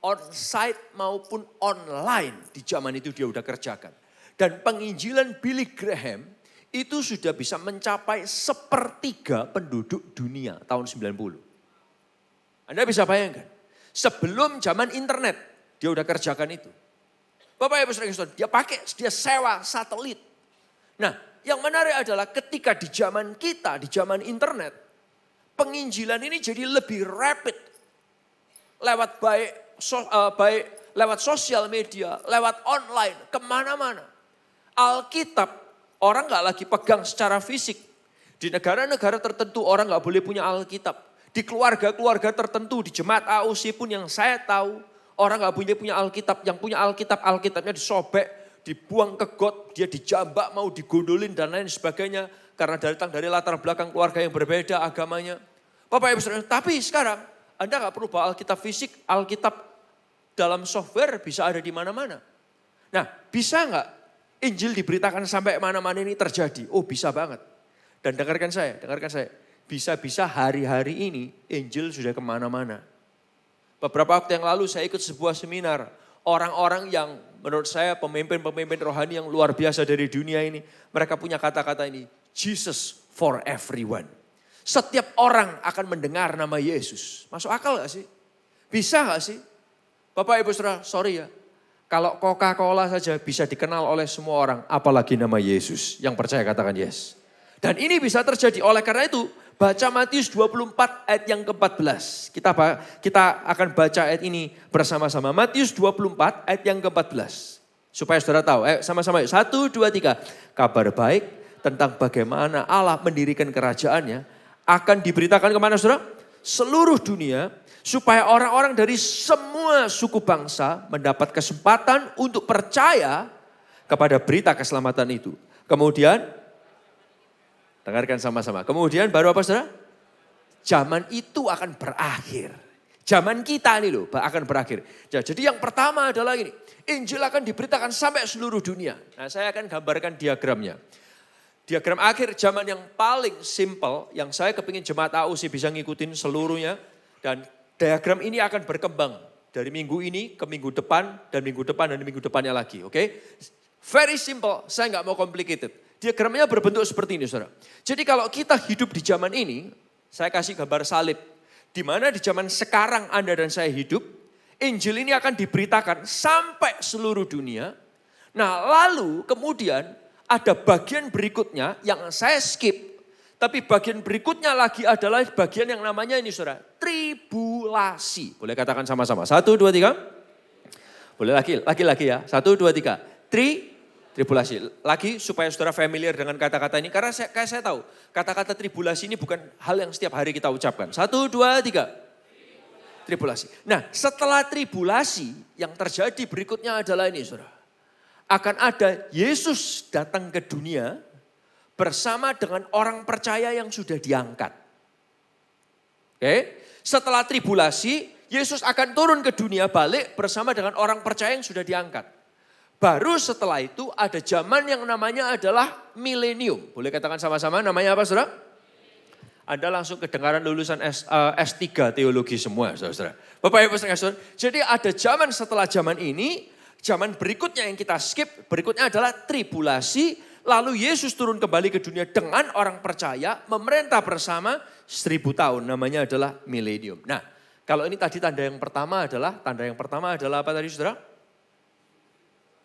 On-site maupun online di zaman itu dia udah kerjakan. Dan penginjilan Billy Graham itu sudah bisa mencapai 1/3 penduduk dunia tahun 90. Anda bisa bayangkan, sebelum zaman internet dia udah kerjakan itu. Bapak Ibu Saudara, dia sewa satelit. Nah, yang menarik adalah ketika di zaman kita, di zaman internet, penginjilan ini jadi lebih rapid. Lewat lewat sosial media, lewat online, kemana-mana. Alkitab, orang gak lagi pegang secara fisik. Di negara-negara tertentu orang gak boleh punya Alkitab. Di keluarga-keluarga tertentu, di jemaat AOC pun yang saya tahu, orang gak boleh punya Alkitab. Yang punya Alkitab, Alkitabnya disobek, dibuang ke got, dia dijambak, mau digondolin dan lain sebagainya. Karena datang dari latar belakang keluarga yang berbeda agamanya. Bapak Ibu Saudara, tapi sekarang Anda gak perlu bawa Alkitab fisik, Alkitab dalam software bisa ada di mana-mana. Nah, bisa gak Injil diberitakan sampai mana-mana ini terjadi? Bisa banget. Dan dengarkan saya. Bisa-bisa hari-hari ini Injil sudah kemana-mana. Beberapa waktu yang lalu saya ikut sebuah seminar. Orang-orang yang menurut saya pemimpin-pemimpin rohani yang luar biasa dari dunia ini. Mereka punya kata-kata ini. Jesus for everyone. Setiap orang akan mendengar nama Yesus. Masuk akal gak sih? Bisa gak sih? Bapak Ibu Saudara, sorry ya. Kalau Coca-Cola saja bisa dikenal oleh semua orang. Apalagi nama Yesus. Yang percaya katakan yes. Dan ini bisa terjadi. Oleh karena itu, baca Matius 24 ayat yang ke-14. Kita akan baca ayat ini bersama-sama. Matius 24 ayat yang ke-14. Supaya saudara tahu. Sama-sama yuk. 1, 2, 3. Kabar baik tentang bagaimana Allah mendirikan kerajaannya akan diberitakan kemana saudara? Seluruh dunia. Supaya orang-orang dari semua suku bangsa mendapat kesempatan untuk percaya kepada berita keselamatan itu. Kemudian, dengarkan sama-sama. Kemudian baru apa saudara? Zaman itu akan berakhir. Zaman kita ini loh akan berakhir. Jadi yang pertama adalah ini. Injil akan diberitakan sampai seluruh dunia. Nah, saya akan gambarkan diagramnya. Diagram akhir zaman yang paling simple. Yang saya kepingin jemaat AOC bisa ngikutin seluruhnya. Dan diagram ini akan berkembang. Dari minggu ini ke minggu depan. Dan minggu depan dan minggu depannya lagi. Oke? Very simple. Saya nggak mau complicated. Diagramnya berbentuk seperti ini saudara. Jadi kalau kita hidup di zaman ini. Saya kasih gambar salib. Di mana di zaman sekarang Anda dan saya hidup. Injil ini akan diberitakan sampai seluruh dunia. Nah lalu kemudian ada bagian berikutnya yang saya skip. Tapi bagian berikutnya lagi adalah bagian yang namanya ini saudara. Tribulasi. Boleh katakan sama-sama. 1, 2, 3. Boleh lagi ya. 1, 2, 3. Tribulasi. Lagi supaya saudara familiar dengan kata-kata ini. Karena saya tahu kata-kata tribulasi ini bukan hal yang setiap hari kita ucapkan. 1, 2, 3. Tribulasi. Nah setelah tribulasi yang terjadi berikutnya adalah ini saudara. Akan ada Yesus datang ke dunia bersama dengan orang percaya yang sudah diangkat. Oke. Setelah tribulasi, Yesus akan turun ke dunia balik bersama dengan orang percaya yang sudah diangkat. Baru setelah itu ada zaman yang namanya adalah milenium. Boleh katakan sama-sama namanya apa saudara? Anda langsung kedengaran lulusan S3 teologi semua saudara. Bapak Ibu saudara. Jadi ada zaman setelah zaman ini, zaman berikutnya yang kita skip, berikutnya adalah tribulasi. Lalu Yesus turun kembali ke dunia dengan orang percaya, memerintah bersama 1000 tahun, namanya adalah milenium. Nah, kalau ini tadi tanda yang pertama adalah apa tadi saudara?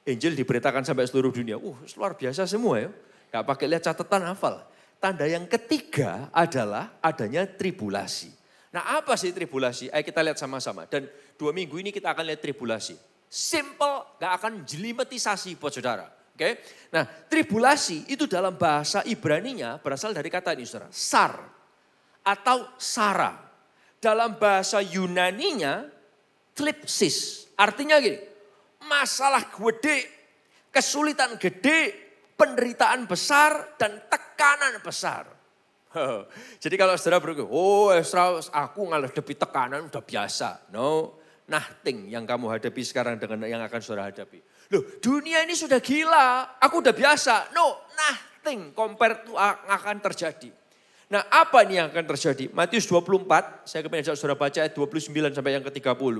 Injil diberitakan sampai seluruh dunia. Luar biasa semua ya. Gak pakai lihat catatan, hafal. Tanda yang ketiga adalah adanya tribulasi. Nah apa sih tribulasi? Ayo kita lihat sama-sama. Dan 2 minggu ini kita akan lihat tribulasi. Simple, gak akan jelimetisasi buat saudara. Oke? Nah tribulasi itu dalam bahasa Ibraninya berasal dari kata ini saudara. Sar atau Sara. Dalam bahasa Yunaninya thlipsis. Artinya gini, masalah gede, kesulitan gede, penderitaan besar dan tekanan besar. Jadi kalau saudara berkata, aku ngalahin tekanan udah biasa. No, nothing yang kamu hadapi sekarang dengan yang akan saudara hadapi. Loh, dunia ini sudah gila, aku udah biasa. No, nothing compare to akan terjadi. Nah apa ini yang akan terjadi? Matius 24, saya ingin ajak saudara baca ayat 29 sampai yang ke-30.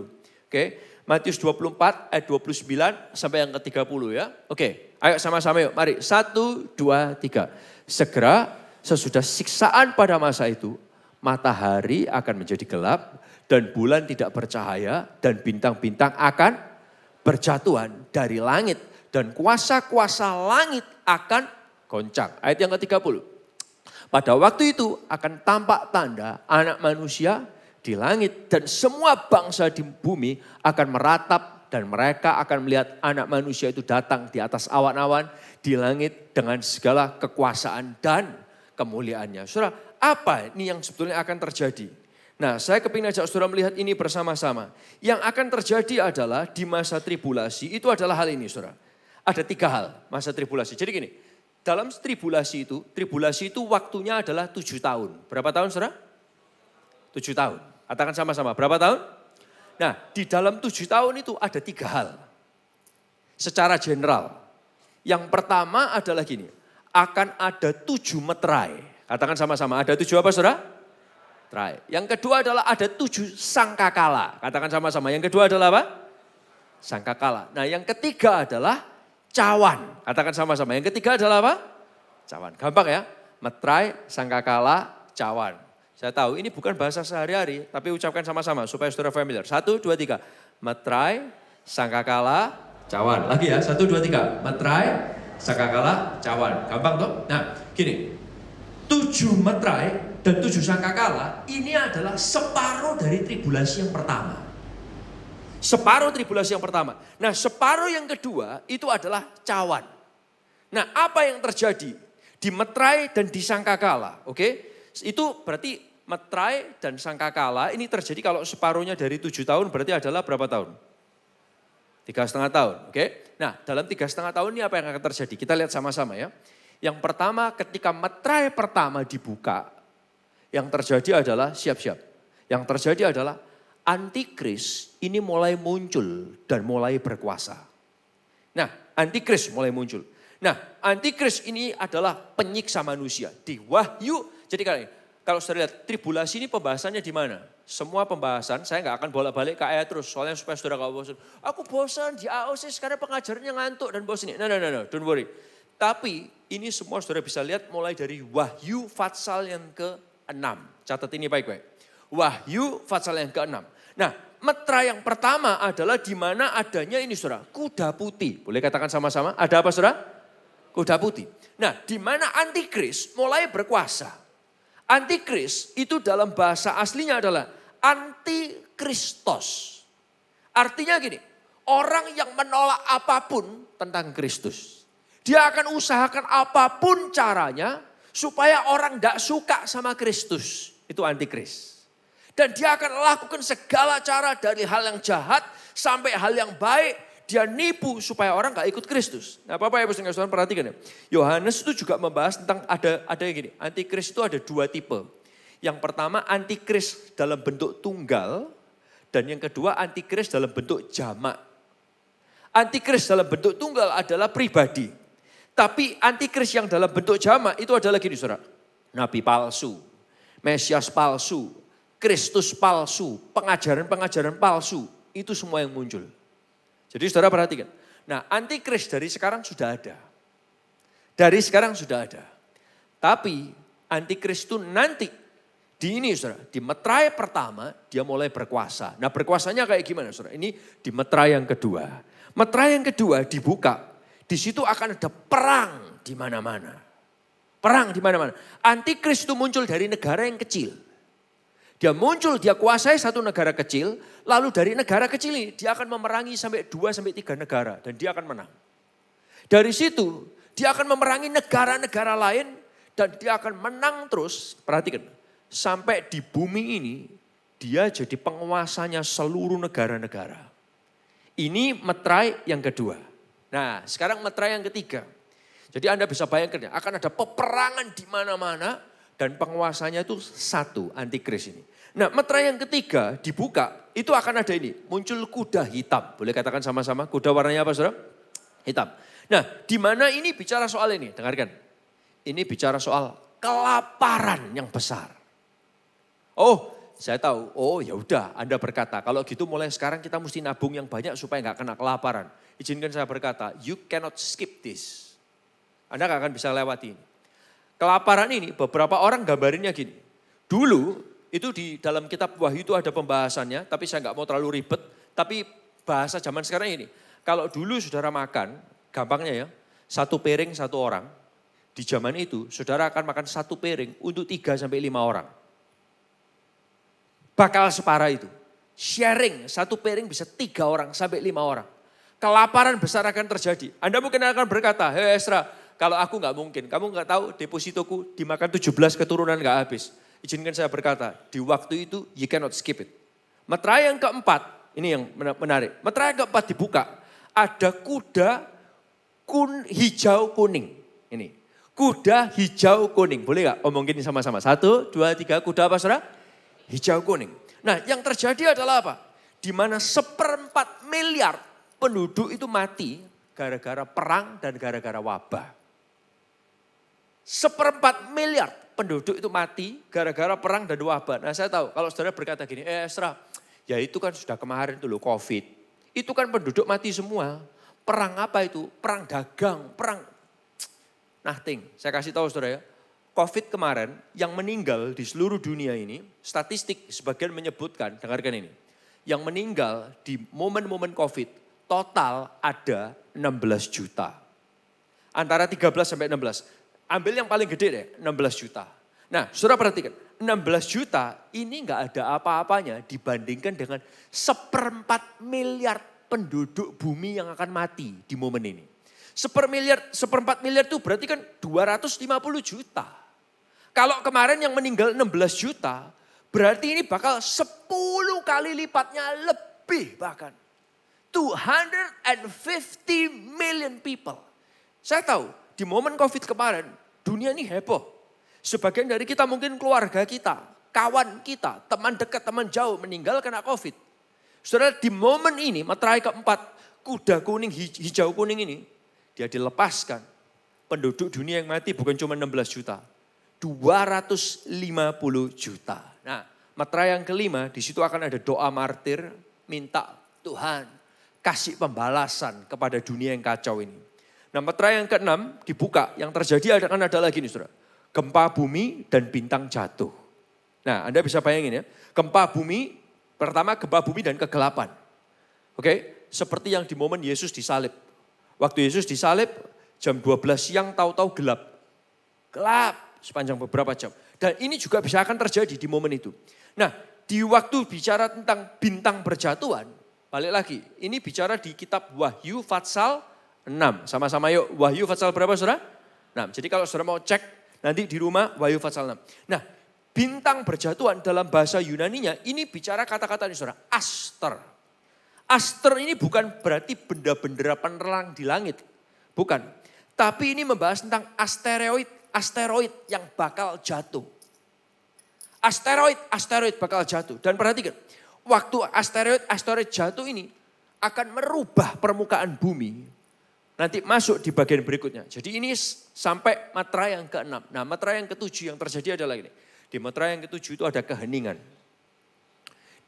Oke, Matius 24 ayat 29 sampai yang ke-30 ya. Oke, ayo sama-sama yuk, mari. 1, 2, 3. Segera sesudah siksaan pada masa itu, matahari akan menjadi gelap dan bulan tidak bercahaya dan bintang-bintang akan berjatuhan dari langit dan kuasa-kuasa langit akan goncang. Ayat yang ke-30. Pada waktu itu akan tampak tanda anak manusia di langit dan semua bangsa di bumi akan meratap dan mereka akan melihat anak manusia itu datang di atas awan-awan di langit dengan segala kekuasaan dan kemuliaannya. Saudara, apa ini yang sebetulnya akan terjadi? Nah, saya kepingin ajak saudara melihat ini bersama-sama. Yang akan terjadi adalah di masa tribulasi itu adalah hal ini saudara. Ada 3 hal masa tribulasi. Jadi gini, dalam tribulasi itu waktunya adalah 7 tahun. Berapa tahun saudara? 7 tahun. Katakan sama-sama, berapa tahun? Nah, di dalam 7 tahun itu ada 3 hal. Secara general. Yang pertama adalah gini, akan ada 7 meterai. Katakan sama-sama, ada 7 apa saudara? Meterai. Yang kedua adalah ada 7 sangkakala. Katakan sama-sama, yang kedua adalah apa? Sangkakala. Nah yang ketiga adalah cawan. Katakan sama-sama, yang ketiga adalah apa? Cawan. Gampang ya, meterai, sangkakala, cawan. Saya tahu ini bukan bahasa sehari-hari, tapi ucapkan sama-sama supaya saudara familiar. 1, 2, 3. Meterai, sangkakala, cawan. Lagi ya, 1, 2, 3. Meterai, sangkakala, cawan. Gampang toh? Nah gini, 7 meterai dan 7 sangkakala ini adalah separuh dari tribulasi yang pertama. Separuh tribulasi yang pertama. Nah separuh yang kedua itu adalah cawan. Nah apa yang terjadi di meterai dan di sangkakala? Oke, itu berarti meterai dan sangkakala ini terjadi kalau separuhnya dari 7 tahun berarti adalah berapa tahun? 3,5 tahun. Oke. Nah dalam 3,5 tahun ini apa yang akan terjadi? Kita lihat sama-sama ya. Yang pertama ketika meterai pertama dibuka, yang terjadi adalah siap-siap. Yang terjadi adalah Antikris ini mulai muncul dan mulai berkuasa. Nah, Antikris mulai muncul. Nah, Antikris ini adalah penyiksa manusia. Di Wahyu, jadi kalau saudara lihat tribulasi ini pembahasannya di mana? Semua pembahasan, saya nggak akan bolak-balik ke ayat terus. Soalnya supaya saudara nggak bosan. Aku bosan di AOC sekarang pengajarnya ngantuk dan bosan. No, don't worry. Tapi ini semua saudara bisa lihat mulai dari Wahyu Fatsal yang ke-6. Catat ini baik-baik. Wahyu Fatsal yang ke-6. Nah, meterai yang pertama adalah di mana adanya ini saudara, kuda putih. Boleh katakan sama-sama, ada apa saudara? Kuda putih. Nah, di mana Antikris mulai berkuasa. Antikris itu dalam bahasa aslinya adalah antikristos. Artinya gini, orang yang menolak apapun tentang Kristus. Dia akan usahakan apapun caranya supaya orang tidak suka sama Kristus. Itu Antikris. Dan dia akan lakukan segala cara dari hal yang jahat sampai hal yang baik. Dia nipu supaya orang gak ikut Kristus. Nah Bapak Ibu Saudara perhatikan ya. Yohanes itu juga membahas tentang ada yang gini. Antikris itu ada 2 tipe. Yang pertama antikris dalam bentuk tunggal, dan yang kedua antikris dalam bentuk jamak. Antikris dalam bentuk tunggal adalah pribadi. Tapi antikris yang dalam bentuk jamak itu adalah gini saudara. Nabi palsu, Mesias palsu, Kristus palsu, pengajaran-pengajaran palsu. Itu semua yang muncul. Jadi saudara perhatikan. Nah antikris dari sekarang sudah ada. Dari sekarang sudah ada. Tapi antikris itu nanti di ini saudara, di meterai pertama dia mulai berkuasa. Nah berkuasanya kayak gimana saudara? Ini di meterai yang kedua. Meterai yang kedua dibuka. Di situ akan ada perang di mana-mana. Perang di mana-mana. Antikris itu muncul dari negara yang kecil. Dia muncul, dia kuasai satu negara kecil. Lalu dari negara kecil ini dia akan memerangi sampai 2-3 negara. Dan dia akan menang. Dari situ dia akan memerangi negara-negara lain. Dan dia akan menang terus. Perhatikan. Sampai di bumi ini dia jadi penguasanya seluruh negara-negara. Ini meterai yang kedua. Nah sekarang meterai yang ketiga. Jadi Anda bisa bayangkan ya, akan ada peperangan di mana-mana dan penguasanya itu satu, antikris ini. Nah meterai yang ketiga dibuka, itu akan ada ini, muncul kuda hitam. Boleh katakan sama-sama, kuda warnanya apa saudara? Hitam. Nah di mana ini bicara soal ini, dengarkan. Ini bicara soal kelaparan yang besar. Oh saya tahu, oh ya udah Anda berkata, kalau gitu mulai sekarang kita mesti nabung yang banyak supaya nggak kena kelaparan. Izinkan saya berkata, you cannot skip this. Anda gak akan bisa lewati ini. Kelaparan ini beberapa orang gambarinnya gini. Dulu itu di dalam kitab Wahyu itu ada pembahasannya, tapi saya gak mau terlalu ribet. Tapi bahasa zaman sekarang ini, kalau dulu saudara makan, gampangnya ya, 1 piring 1 orang. Di zaman itu saudara akan makan 1 piring untuk 3-5 orang. Bakal separah itu. Sharing 1 piring bisa 3 orang sampai 5 orang. Kelaparan besar akan terjadi. Anda mungkin akan berkata, hei Esra, kalau aku gak mungkin. Kamu gak tahu depositoku dimakan 17 keturunan gak habis. Izinkan saya berkata, di waktu itu you cannot skip it. Meterai yang keempat, ini yang menarik. Meterai yang keempat dibuka. Ada kuda hijau kuning. Ini, kuda hijau kuning. Boleh gak omongin sama-sama? 1, 2, 3, kuda apa saudara? Hijau kuning. Nah yang terjadi adalah apa? Di mana 1/4 miliar penduduk itu mati gara-gara perang dan gara-gara wabah. 1/4 miliar penduduk itu mati gara-gara perang dan wabah. Nah saya tahu kalau saudara berkata gini, Esra, ya itu kan sudah kemarin dulu COVID. Itu kan penduduk mati semua. Perang apa itu? Perang dagang, perang. Nothing. Saya kasih tahu saudara ya. COVID kemarin yang meninggal di seluruh dunia ini, statistik sebagian menyebutkan, dengarkan ini. Yang meninggal di momen-momen COVID, total ada 16 juta. Antara 13 sampai 16. Ambil yang paling gede deh, 16 juta. Nah, saudara perhatikan, 16 juta ini enggak ada apa-apanya dibandingkan dengan 1/4 miliar penduduk bumi yang akan mati di momen ini. 1/4 miliar itu berarti kan 250 juta. Kalau kemarin yang meninggal 16 juta, berarti ini bakal 10 kali lipatnya lebih bahkan. 250 million people. Saya tahu di momen COVID kemarin dunia ini heboh. Sebagian dari kita mungkin keluarga kita, kawan kita, teman dekat, teman jauh meninggal kena COVID. Saudara di momen ini meterai keempat kuda kuning hijau kuning ini dia dilepaskan. Penduduk dunia yang mati bukan cuma 16 juta. 250 juta. Nah meterai yang kelima di situ akan ada doa martir minta Tuhan kasih pembalasan kepada dunia yang kacau ini. Nah meterai yang keenam dibuka, yang terjadi akan ada lagi nih saudara. Gempa bumi dan bintang jatuh. Nah Anda bisa bayangin ya, gempa bumi, pertama gempa bumi dan kegelapan. Oke, seperti yang di momen Yesus disalib. Waktu Yesus disalib jam 12 siang tahu-tahu gelap. Gelap sepanjang beberapa jam. Dan ini juga bisa akan terjadi di momen itu. Nah di waktu bicara tentang bintang berjatuhan, balik lagi, ini bicara di kitab Wahyu Fatsal 6. Sama-sama yuk, Wahyu Fatsal berapa saudara? 6. Jadi kalau saudara mau cek nanti di rumah Wahyu Fatsal 6. Nah bintang berjatuhan dalam bahasa Yunaninya ini bicara kata-kata ini saudara, aster. Aster ini bukan berarti benda-benda penerang di langit. Bukan. Tapi ini membahas tentang asteroid yang bakal jatuh. Asteroid bakal jatuh. Dan perhatikan, waktu asteroid jatuh ini akan merubah permukaan bumi. Nanti masuk di bagian berikutnya. Jadi ini sampai materai yang ke-6. Nah, materai yang ke-7 yang terjadi adalah ini. Di materai yang ke-7 itu ada keheningan.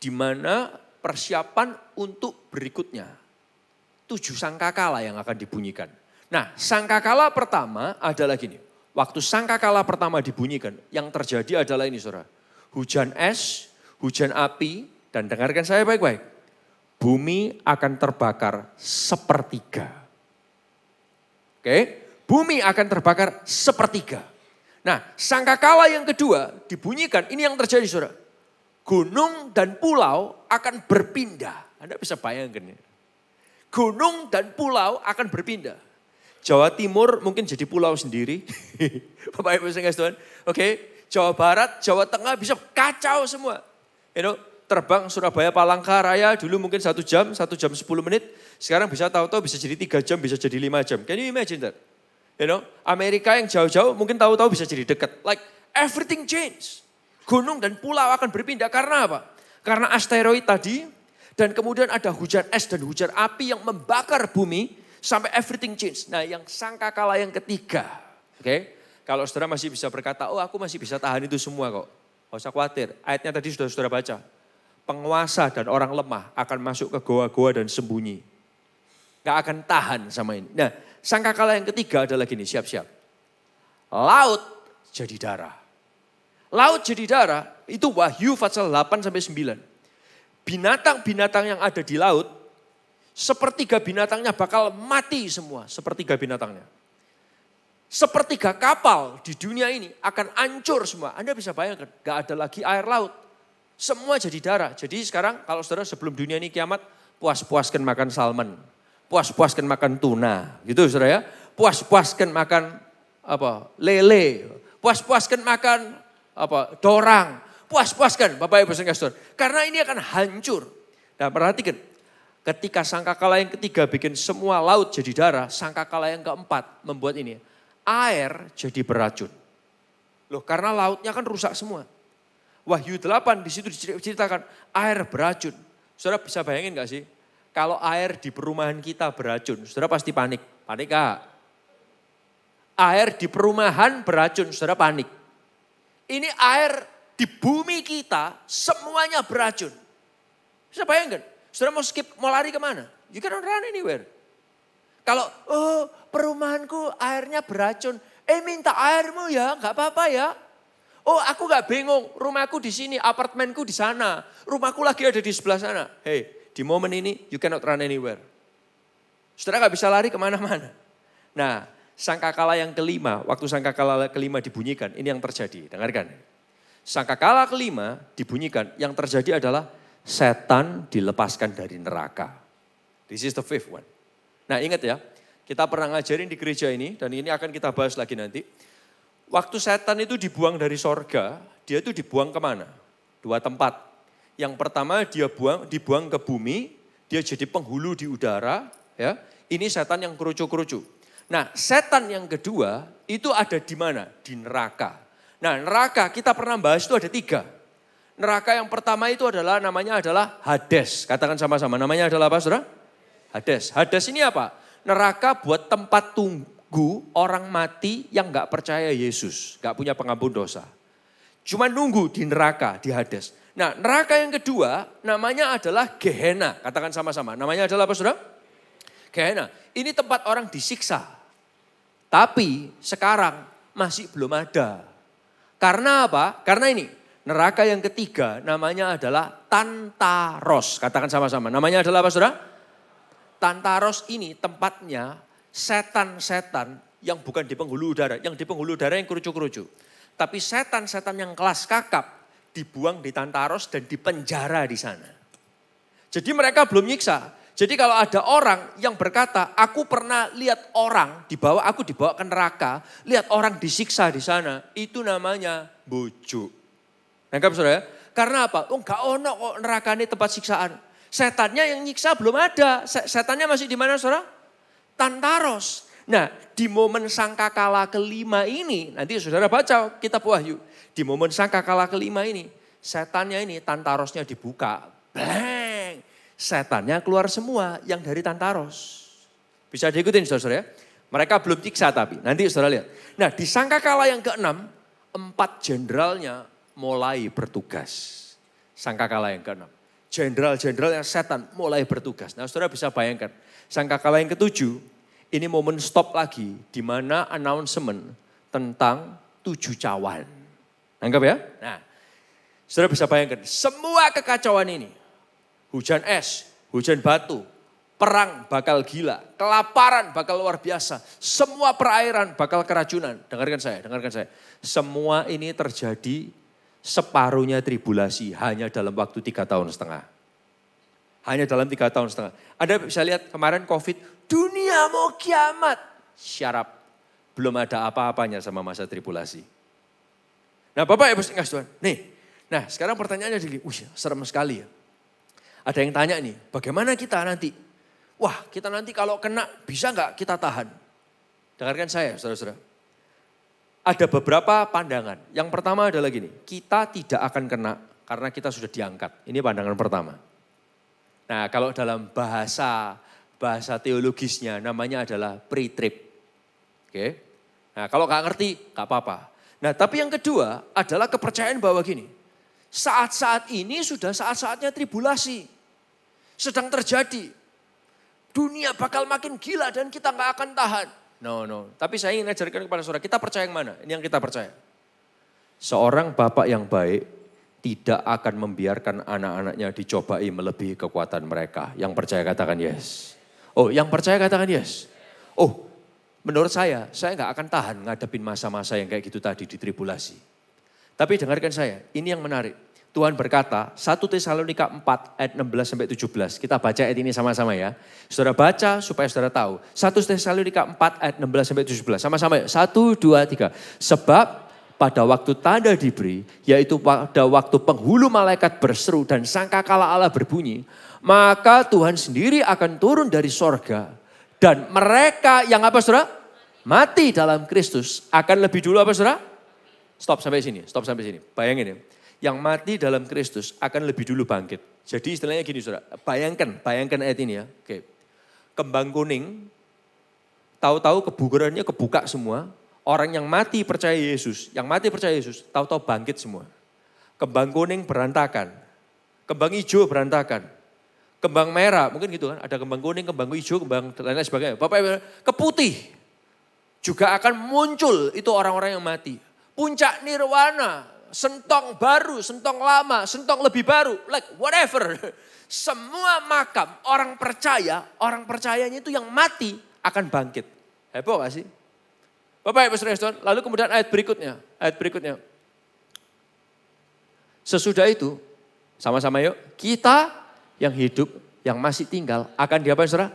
Di mana persiapan untuk berikutnya. 7 sangkakala yang akan dibunyikan. Nah, sangkakala pertama adalah gini. Waktu sangkakala pertama dibunyikan, yang terjadi adalah ini saudara. Hujan es, hujan api, dan dengarkan saya baik-baik. Bumi akan terbakar sepertiga. Oke, bumi akan terbakar sepertiga. Nah, sangkakala yang kedua dibunyikan, ini yang terjadi saudara. Gunung dan pulau akan berpindah. Anda bisa bayangkan ya. Gunung dan pulau akan berpindah. Jawa Timur mungkin jadi pulau sendiri. Bapak Ibu sekalian Tuhan. Oke, Jawa Barat, Jawa Tengah bisa kacau semua. Terbang Surabaya Palangkaraya dulu mungkin 1 jam 10 menit. Sekarang bisa tahu-tahu bisa jadi 3 jam, bisa jadi 5 jam. Can you imagine that? Amerika yang jauh-jauh mungkin tahu-tahu bisa jadi dekat. Like everything change. Gunung dan pulau akan berpindah karena apa? Karena asteroid tadi dan kemudian ada hujan es dan hujan api yang membakar bumi sampai everything change. Nah, yang sangkakala yang ketiga. Oke. Kalau saudara masih bisa berkata, oh aku masih bisa tahan itu semua kok. Gak usah khawatir. Ayatnya tadi sudah saudara baca. Penguasa dan orang lemah akan masuk ke goa-goa dan sembunyi. Gak akan tahan sama ini. Nah, sangkakala yang ketiga adalah gini, siap-siap. Laut jadi darah. Laut jadi darah itu Wahyu pasal 8-9. Binatang-binatang yang ada di laut, sepertiga binatangnya bakal mati semua, sepertiga binatangnya. Sepertiga kapal di dunia ini akan hancur semua. Anda bisa bayangkan, gak ada lagi air laut. Semua jadi darah. Jadi sekarang kalau saudara sebelum dunia ini kiamat, puas-puaskan makan salmon. Puas-puaskan makan tuna. Gitu saudara ya. Puas-puaskan makan lele. Puas-puaskan makan dorang. Puas-puaskan Bapak Ibu sekalian. Karena ini akan hancur. Nah perhatikan. Ketika sangkakala yang ketiga bikin semua laut jadi darah. Sangkakala yang keempat membuat ini. Air jadi beracun. Loh karena lautnya kan rusak semua. Wahyu 8 di situ diceritakan air beracun. Saudara bisa bayangin gak sih? Kalau air di perumahan kita beracun, saudara pasti panik. Panik gak? Air di perumahan beracun, saudara panik. Ini air di bumi kita semuanya beracun. Bisa bayangkan? Saudara mau skip, mau lari kemana? You cannot run anywhere. Kalau perumahanku airnya beracun, minta airmu ya, gak apa-apa ya. Oh aku gak bingung, rumahku di sini, apartemenku di sana, rumahku lagi ada di sebelah sana. Hey, di momen ini you cannot run anywhere. Saudara gak bisa lari kemana-mana. Nah, sangkakala yang kelima, waktu sangkakala kelima dibunyikan, ini yang terjadi, dengarkan. Sangkakala kelima dibunyikan, yang terjadi adalah setan dilepaskan dari neraka. This is the fifth one. Nah ingat ya, kita pernah ngajarin di gereja ini, dan ini akan kita bahas lagi nanti. Waktu setan itu dibuang dari sorga, dia itu dibuang kemana? 2 tempat. Yang pertama dia dibuang ke bumi, dia jadi penghulu di udara. Ya, ini setan yang kerucu-kerucu. Nah setan yang kedua itu ada di mana? Di neraka. Nah neraka kita pernah bahas itu ada 3. Neraka yang pertama itu adalah namanya adalah Hades. Katakan sama-sama, namanya adalah apa saudara? Hades. Hades ini apa? Neraka buat tempat tunggu orang mati yang gak percaya Yesus. Gak punya pengampun dosa. Cuma nunggu di neraka, di Hades. Nah neraka yang kedua namanya adalah Gehenna. Katakan sama-sama, namanya adalah apa saudara? Gehenna. Ini tempat orang disiksa. Tapi sekarang masih belum ada. Karena apa? Karena ini. Neraka yang ketiga namanya adalah Tantaros. Katakan sama-sama, namanya adalah apa saudara? Tantaros ini tempatnya setan-setan yang bukan di penghulu udara. Yang di penghulu udara yang kerucu-kerucu. Tapi setan-setan yang kelas kakap dibuang di Tantaros dan dipenjara di sana. Jadi mereka belum nyiksa. Jadi kalau ada orang yang berkata, aku pernah lihat orang aku dibawa ke neraka, lihat orang disiksa di sana, itu namanya bujuk. Nangkap saudara? Karena apa? Enggak ono kok neraka ini tempat siksaan. Setannya yang nyiksa belum ada. Setannya masih di mana saudara? Tantaros. Nah di momen sangkakala kelima ini, nanti saudara baca kitab Wahyu. Di momen sangkakala kelima ini, setannya ini Tantarosnya dibuka. Bang! Setannya keluar semua yang dari Tantaros. Bisa diikutin saudara ya. Mereka belum nyiksa tapi, nanti saudara lihat. Nah di sangkakala yang ke-6, 4 jenderalnya mulai bertugas. Sangkakala yang ke-6. Jenderal-jenderalnya setan mulai bertugas. Nah saudara bisa bayangkan, sangkakala yang ke-7, ini momen stop lagi, di mana announcement tentang 7 cawan. Anggap ya? Nah, saudara bisa bayangkan, semua kekacauan ini, hujan es, hujan batu, perang bakal gila, kelaparan bakal luar biasa, semua perairan bakal keracunan. Dengarkan saya. Semua ini terjadi separuhnya tribulasi hanya dalam waktu 3,5 tahun. Hanya dalam 3,5 tahun. Anda bisa lihat kemarin COVID, dunia mau kiamat. Syarap, belum ada apa-apanya sama masa tribulasi. Nah Bapak Ibu kasih Tuhan, nih. Nah sekarang pertanyaannya jadi, serem sekali ya. Ada yang tanya nih, bagaimana kita nanti? Wah kita nanti kalau kena bisa nggak kita tahan? Dengarkan saya saudara-saudara. Ada beberapa pandangan. Yang pertama adalah gini, kita tidak akan kena karena kita sudah diangkat. Ini pandangan pertama. Nah kalau dalam bahasa teologisnya namanya adalah pre-trib. Oke. Nah kalau nggak ngerti nggak apa-apa. Nah tapi yang kedua adalah kepercayaan bahwa gini, saat-saat ini sudah saat-saatnya tribulasi. Sedang terjadi. Dunia bakal makin gila dan kita nggak akan tahan. No. Tapi saya ingin ajarkan kepada saudara, kita percaya yang mana? Ini yang kita percaya. Seorang bapak yang baik tidak akan membiarkan anak-anaknya dicobai melebihi kekuatan mereka. Yang percaya katakan yes. Oh, yang percaya katakan yes. Oh, menurut saya nggak akan tahan ngadepin masa-masa yang kayak gitu tadi di tribulasi. Tapi dengarkan saya, ini yang menarik. Tuhan berkata, 1 Tesalonika 4 ayat 16-17. Kita baca ayat ini sama-sama ya. Saudara baca supaya saudara tahu. 1 Tesalonika 4 ayat 16-17. Sama-sama ya. 1, 2, 3. Sebab pada waktu tanda diberi, yaitu pada waktu penghulu malaikat berseru dan sangkakala Allah berbunyi, maka Tuhan sendiri akan turun dari sorga. Dan mereka yang apa saudara? Mati dalam Kristus akan lebih dulu apa saudara? Stop sampai sini. Bayangin ya. Yang mati dalam Kristus akan lebih dulu bangkit. Jadi istilahnya gini saudara, bayangkan ayat ini ya. Oke. Kembang kuning, tahu-tahu kebugarannya kebuka semua. Orang yang mati percaya Yesus, tahu-tahu bangkit semua. Kembang kuning berantakan, kembang hijau berantakan. Kembang merah, mungkin gitu kan, ada kembang kuning, kembang hijau, kembang lain sebagainya. Bapak Ibu, keputih juga akan muncul itu orang-orang yang mati. Puncak nirwana, sentong baru, sentong lama, sentong lebih baru, like whatever. Semua makam orang percayanya itu yang mati akan bangkit. Heboh gak sih? Bapak Ibu Saudara, lalu kemudian ayat berikutnya. Sesudah itu, sama-sama yuk, kita yang hidup, yang masih tinggal akan diapain saudara?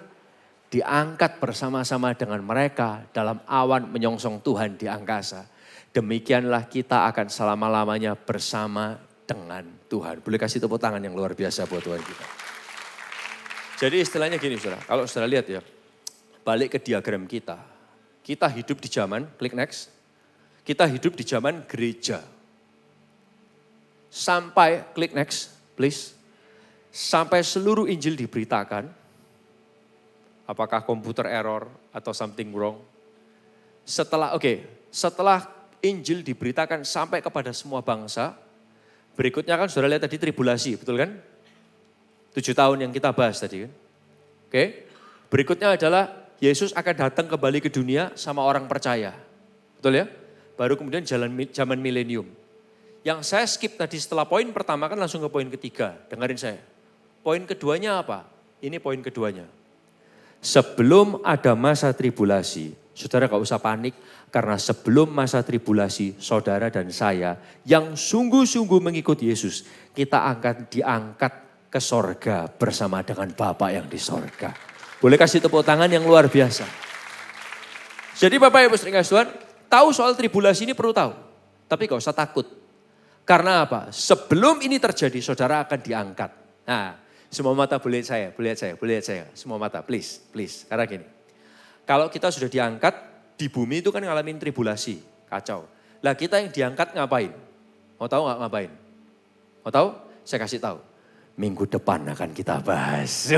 Diangkat bersama-sama dengan mereka dalam awan menyongsong Tuhan di angkasa. Demikianlah kita akan selama-lamanya bersama dengan Tuhan. Boleh kasih tepuk tangan yang luar biasa buat Tuhan kita. Jadi istilahnya gini saudara, kalau saudara lihat ya, balik ke diagram kita. Kita hidup di zaman, klik next. Kita hidup di zaman gereja. Sampai, klik next please. Sampai seluruh Injil diberitakan. Apakah komputer error atau something wrong. Setelah Injil diberitakan sampai kepada semua bangsa. Berikutnya kan saudara lihat tadi tribulasi, betul kan? 7 tahun yang kita bahas tadi kan. Oke. Berikutnya adalah Yesus akan datang kembali ke dunia sama orang percaya. Betul ya? Baru kemudian zaman milenium. Yang saya skip tadi setelah poin pertama kan langsung ke poin ketiga. Dengarin saya. Poin keduanya apa? Ini poin keduanya. Sebelum ada masa tribulasi, saudara gak usah panik. Karena sebelum masa tribulasi, saudara dan saya yang sungguh-sungguh mengikut Yesus, kita akan diangkat ke sorga bersama dengan Bapa yang di sorga. Boleh kasih tepuk tangan yang luar biasa. Jadi Bapak Ibu Saudara Tuhan, tahu soal tribulasi ini perlu tahu. Tapi gak usah takut. Karena apa? Sebelum ini terjadi, saudara akan diangkat. Nah, semua mata boleh saya. Semua mata, please. Karena gini, kalau kita sudah diangkat, di bumi itu kan ngalamin tribulasi, kacau. Lah kita yang diangkat ngapain? Mau tahu nggak ngapain? Mau tahu? Saya kasih tahu. Minggu depan akan kita bahas.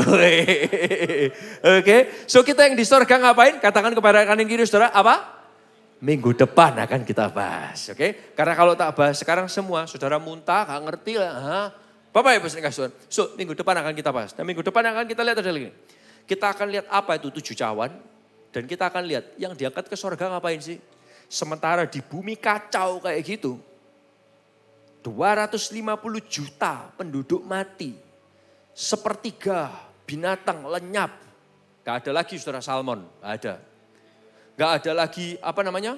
Oke, so kita yang di surga ngapain? Katakan kepada rekan yang kiri saudara, apa? Minggu depan akan kita bahas. Oke, karena kalau tak bahas sekarang semua, saudara muntah, gak ngerti lah. Bapak Ibu saudara sekalian. So, minggu depan akan kita bahas. Dan minggu depan akan kita lihat adalah gini. Kita akan lihat apa itu 7 cawan. Dan kita akan lihat yang diangkat ke surga ngapain sih? Sementara di bumi kacau kayak gitu. 250 juta penduduk mati. Sepertiga binatang lenyap. Gak ada lagi saudara salmon, gak ada. Gak ada lagi apa namanya?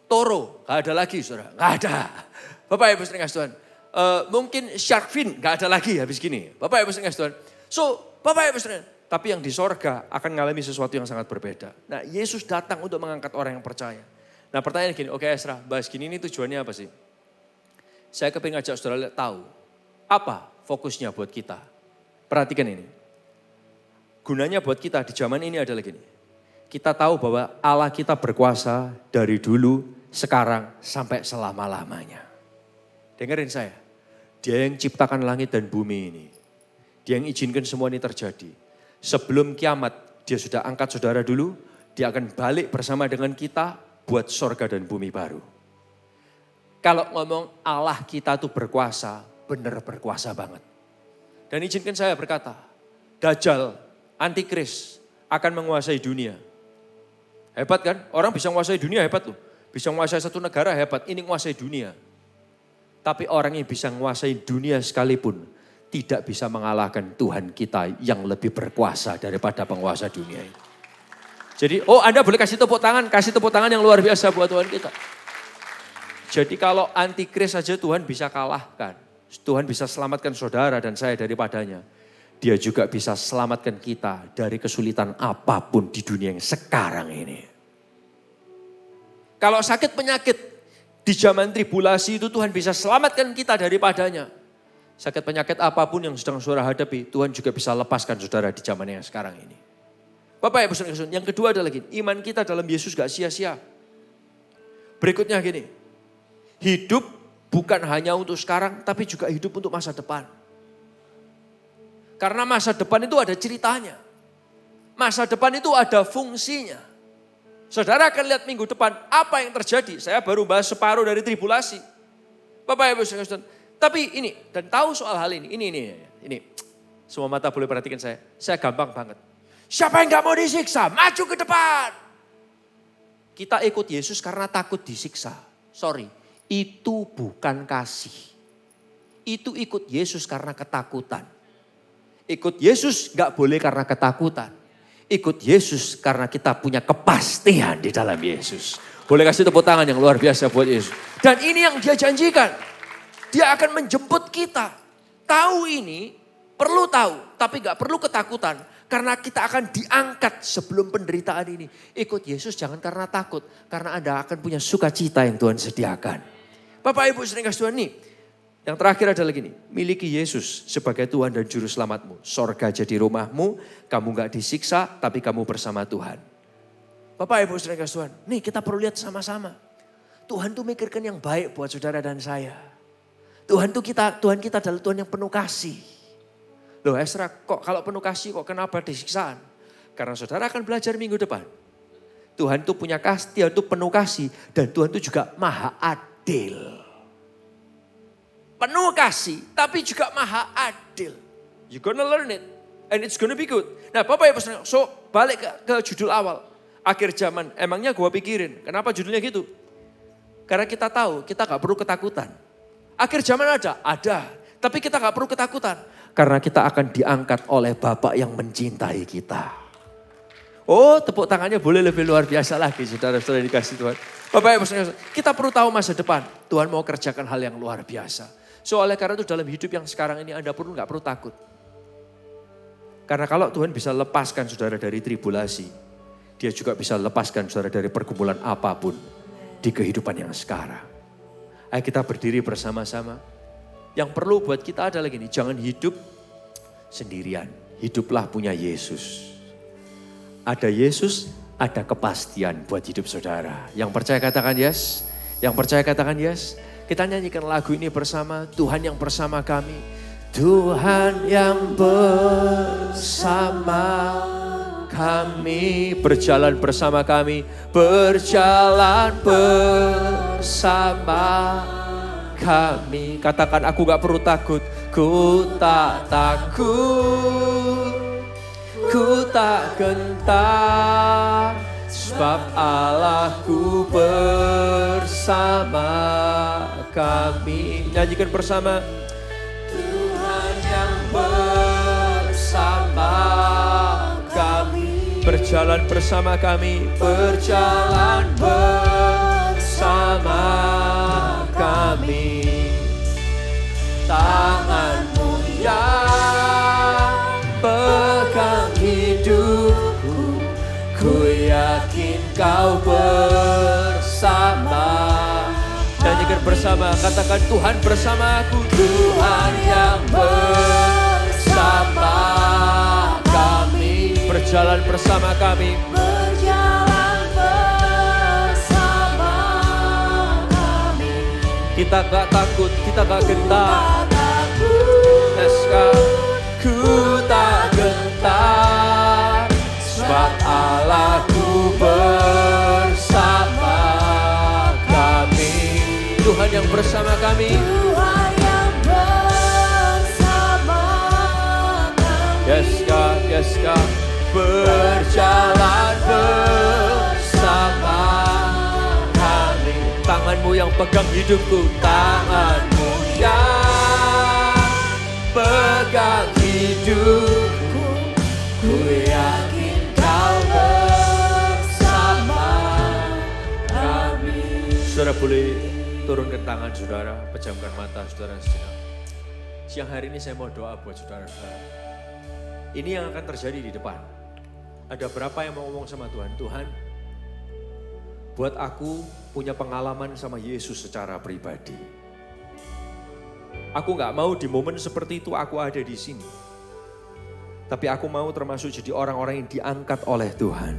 Toro, gak ada lagi saudara, gak ada. Bapak Ibu saudara Tuhan. Mungkin shark fin gak ada lagi habis gini. Bapak Ibu saudara Tuhan. So Bapak Ibu saudara, tapi yang di sorga akan mengalami sesuatu yang sangat berbeda. Nah Yesus datang untuk mengangkat orang yang percaya. Nah pertanyaan gini, oke Esra, bahas gini ini tujuannya apa sih? Saya kepingin ngajak saudara tahu, apa fokusnya buat kita? Perhatikan ini. Gunanya buat kita di zaman ini adalah gini. Kita tahu bahwa Allah kita berkuasa dari dulu, sekarang, sampai selama-lamanya. Dengerin saya. Dia yang ciptakan langit dan bumi ini. Dia yang izinkan semua ini terjadi. Sebelum kiamat, dia sudah angkat saudara dulu. Dia akan balik bersama dengan kita buat sorga dan bumi baru. Kalau ngomong Allah kita tuh berkuasa, benar berkuasa banget. Dan izinkan saya berkata, Dajjal, Antikris akan menguasai dunia. Hebat kan? Orang bisa menguasai dunia hebat loh. Bisa menguasai satu negara hebat, ini menguasai dunia. Tapi orang yang bisa menguasai dunia sekalipun tidak bisa mengalahkan Tuhan kita yang lebih berkuasa daripada penguasa dunia ini. Jadi, Anda boleh kasih tepuk tangan yang luar biasa buat Tuhan kita. Jadi kalau antikris saja Tuhan bisa kalahkan. Tuhan bisa selamatkan saudara dan saya daripadanya. Dia juga bisa selamatkan kita dari kesulitan apapun di dunia yang sekarang ini. Kalau sakit penyakit di zaman tribulasi itu Tuhan bisa selamatkan kita daripadanya. Sakit penyakit apapun yang sedang saudara hadapi, Tuhan juga bisa lepaskan saudara di zaman yang sekarang ini. Bapak Ibu saudara, yang kedua adalah gini, iman kita dalam Yesus gak sia-sia. Berikutnya gini. Hidup bukan hanya untuk sekarang, tapi juga hidup untuk masa depan. Karena masa depan itu ada ceritanya. Masa depan itu ada fungsinya. Saudara akan lihat minggu depan apa yang terjadi. Saya baru bahas separuh dari tribulasi. Bapak Ibu saudara, tapi ini, dan tahu soal hal ini. Ini. Semua mata boleh perhatikan saya. Saya gampang banget. Siapa yang gak mau disiksa? Maju ke depan. Kita ikut Yesus karena takut disiksa. Sorry. Itu bukan kasih. Itu ikut Yesus karena ketakutan. Ikut Yesus gak boleh karena ketakutan. Ikut Yesus karena kita punya kepastian di dalam Yesus. Boleh kasih tepuk tangan yang luar biasa buat Yesus. Dan ini yang dia janjikan. Dia akan menjemput kita. Tahu ini, perlu tahu, tapi gak perlu ketakutan. Karena kita akan diangkat sebelum penderitaan ini. Ikut Yesus jangan karena takut. Karena Anda akan punya sukacita yang Tuhan sediakan. Bapak Ibu sering kasih Tuhan nih. Yang terakhir adalah gini. Miliki Yesus sebagai Tuhan dan Juru Selamatmu. Sorga jadi rumahmu. Kamu gak disiksa tapi kamu bersama Tuhan. Bapak Ibu sering kasih Tuhan. Nih kita perlu lihat sama-sama. Tuhan tuh mikirkan yang baik buat saudara dan saya. Tuhan kita adalah Tuhan yang penuh kasih. Loh Esra kok kalau penuh kasih kok kenapa disiksaan? Karena saudara akan belajar minggu depan. Tuhan tuh punya kasih, Tuhan tuh penuh kasih. Dan Tuhan tuh juga maha adil. Penuh kasih tapi juga maha adil. You gonna learn it and it's gonna be good. Nah Bapak Ibu, so balik ke judul awal. Akhir zaman, emangnya gue pikirin kenapa judulnya gitu? Karena kita tahu kita gak perlu ketakutan. Akhir zaman ada. Tapi kita gak perlu ketakutan. Karena kita akan diangkat oleh Bapa yang mencintai kita. Oh tepuk tangannya boleh lebih luar biasa lagi saudara-saudara dikasih Tuhan. Bapak Ibu, kita perlu tahu masa depan. Tuhan mau kerjakan hal yang luar biasa. So oleh karena itu dalam hidup yang sekarang ini Anda pun gak perlu takut. Karena kalau Tuhan bisa lepaskan saudara dari tribulasi. Dia juga bisa lepaskan saudara dari pergumulan apapun di kehidupan yang sekarang. Ayo kita berdiri bersama-sama. Yang perlu buat kita adalah gini, jangan hidup sendirian. Hiduplah punya Yesus. Ada Yesus, ada kepastian buat hidup saudara. Yang percaya katakan yes. Yang percaya katakan yes. Kita nyanyikan lagu ini bersama, Tuhan yang bersama kami. Tuhan yang bersama kami, berjalan bersama kami, berjalan bersama kami. Katakan, aku gak perlu takut, ku tak takut, ku tak gentar, sebab Allahku bersama kami. Nyanyikan bersama. Tuhan yang bersama kami, berjalan bersama kami, berjalan bersama kami. Tangan-Mu yang pegang hidupku, ku yakin Kau bersama. Nyanyikan bersama, katakan, Tuhan bersamaku, Tuhan yang bersama kami, berjalan bersama kami, berjalan bersama kami. Kita gak takut, kita gak gentar. Yes, ku tak gentar, sebab Allahku bersama kami. Tuhan yang bersama kami, Tuhan yang bersama kami. Yes God, yes God, berjalan bersama kami. Tangan-Mu yang pegang hidupku, tangan-Mu yang pegang hidupku, ku yakin Kau bersama kami. Saudara boleh turunkan tangan saudara, pejamkan mata saudara sejenak. Siang hari ini saya mau doa buat saudara-saudara. Ini yang akan terjadi di depan. Ada berapa yang mau ngomong sama Tuhan? Tuhan, buat aku punya pengalaman sama Yesus secara pribadi. Aku gak mau di momen seperti itu aku ada di sini. Tapi aku mau termasuk jadi orang-orang yang diangkat oleh Tuhan.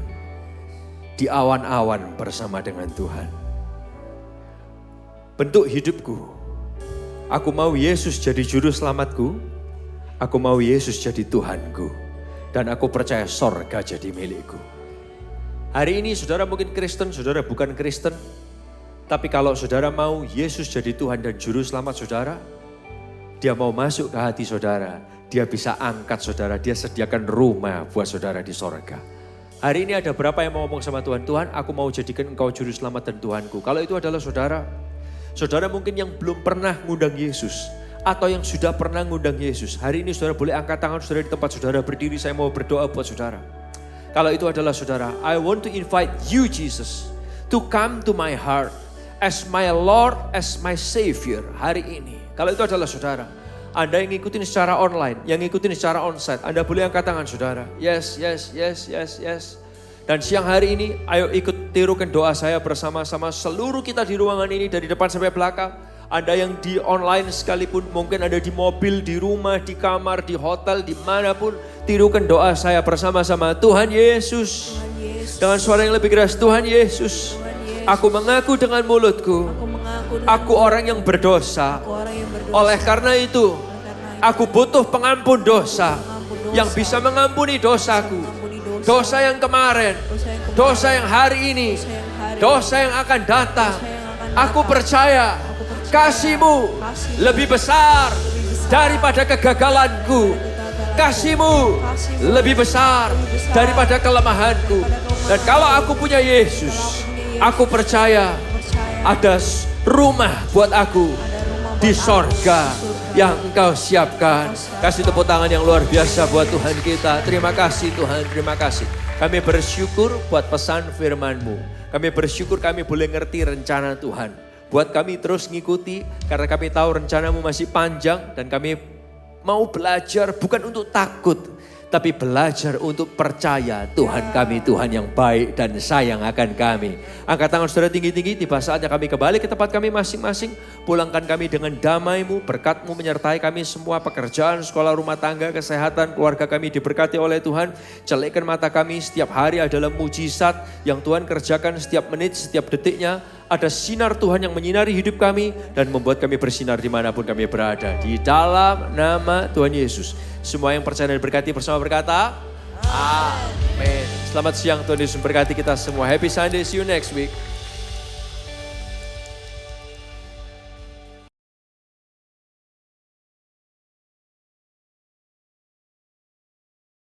Di awan-awan bersama dengan Tuhan. Bentuk hidupku. Aku mau Yesus jadi juru selamatku. Aku mau Yesus jadi Tuhanku. Dan aku percaya sorga jadi milikku. Hari ini saudara mungkin Kristen, saudara bukan Kristen. Tapi kalau saudara mau Yesus jadi Tuhan dan juru selamat saudara, Dia mau masuk ke hati saudara. Dia bisa angkat saudara, Dia sediakan rumah buat saudara di sorga. Hari ini ada berapa yang mau ngomong sama Tuhan? Tuhan, aku mau jadikan Engkau juru selamat dan Tuhanku. Kalau itu adalah saudara, saudara mungkin yang belum pernah ngundang Yesus. Atau yang sudah pernah ngundang Yesus. Hari ini saudara boleh angkat tangan saudara di tempat saudara berdiri. Saya mau berdoa buat saudara. Kalau itu adalah saudara, I want to invite you Jesus to come to my heart as my Lord, as my Savior hari ini. Kalau itu adalah saudara, Anda yang ngikutin secara online, yang ngikutin secara onsite, Anda boleh angkat tangan saudara. Yes, yes, yes, yes, yes. Dan siang hari ini, ayo ikut tirukan doa saya bersama-sama seluruh kita di ruangan ini dari depan sampai belakang. Anda yang di online sekalipun, mungkin ada di mobil, di rumah, di kamar, di hotel, dimanapun. Tirukan doa saya bersama-sama. Tuhan Yesus, dengan suara yang lebih keras, Tuhan Yesus, aku mengaku dengan mulutku, aku orang yang berdosa. Oleh karena itu, aku butuh pengampun dosa yang bisa mengampuni dosaku. Dosa yang kemarin, dosa yang hari ini, dosa yang akan datang. Aku percaya kasih-Mu lebih besar daripada kegagalanku. Kasih-Mu lebih besar daripada kelemahanku. Dan kalau aku punya Yesus, aku percaya ada rumah buat aku di sorga yang Engkau siapkan. Kasih tepuk tangan yang luar biasa buat Tuhan kita. Terima kasih Tuhan, terima kasih. Kami bersyukur buat pesan firman-Mu. Kami bersyukur kami boleh ngerti rencana Tuhan. Buat kami terus ngikuti karena kami tahu rencana-Mu masih panjang dan kami mau belajar bukan untuk takut. tapi belajar untuk percaya Tuhan kami, Tuhan yang baik dan sayang akan kami. Angkat tangan saudara tinggi-tinggi, tiba saatnya kami kembali ke tempat kami masing-masing. Pulangkan kami dengan damai-Mu, berkat-Mu menyertai kami semua, pekerjaan, sekolah, rumah tangga, kesehatan, keluarga kami diberkati oleh Tuhan. Celikkan mata kami, setiap hari adalah mujizat yang Tuhan kerjakan setiap menit, setiap detiknya. Ada sinar Tuhan yang menyinari hidup kami dan membuat kami bersinar dimanapun kami berada. Di dalam nama Tuhan Yesus. Semua yang percaya dan berkati bersama berkata, amin. Selamat siang, Tuhan Yesus memberkati kita semua. Happy Sunday, see you next week.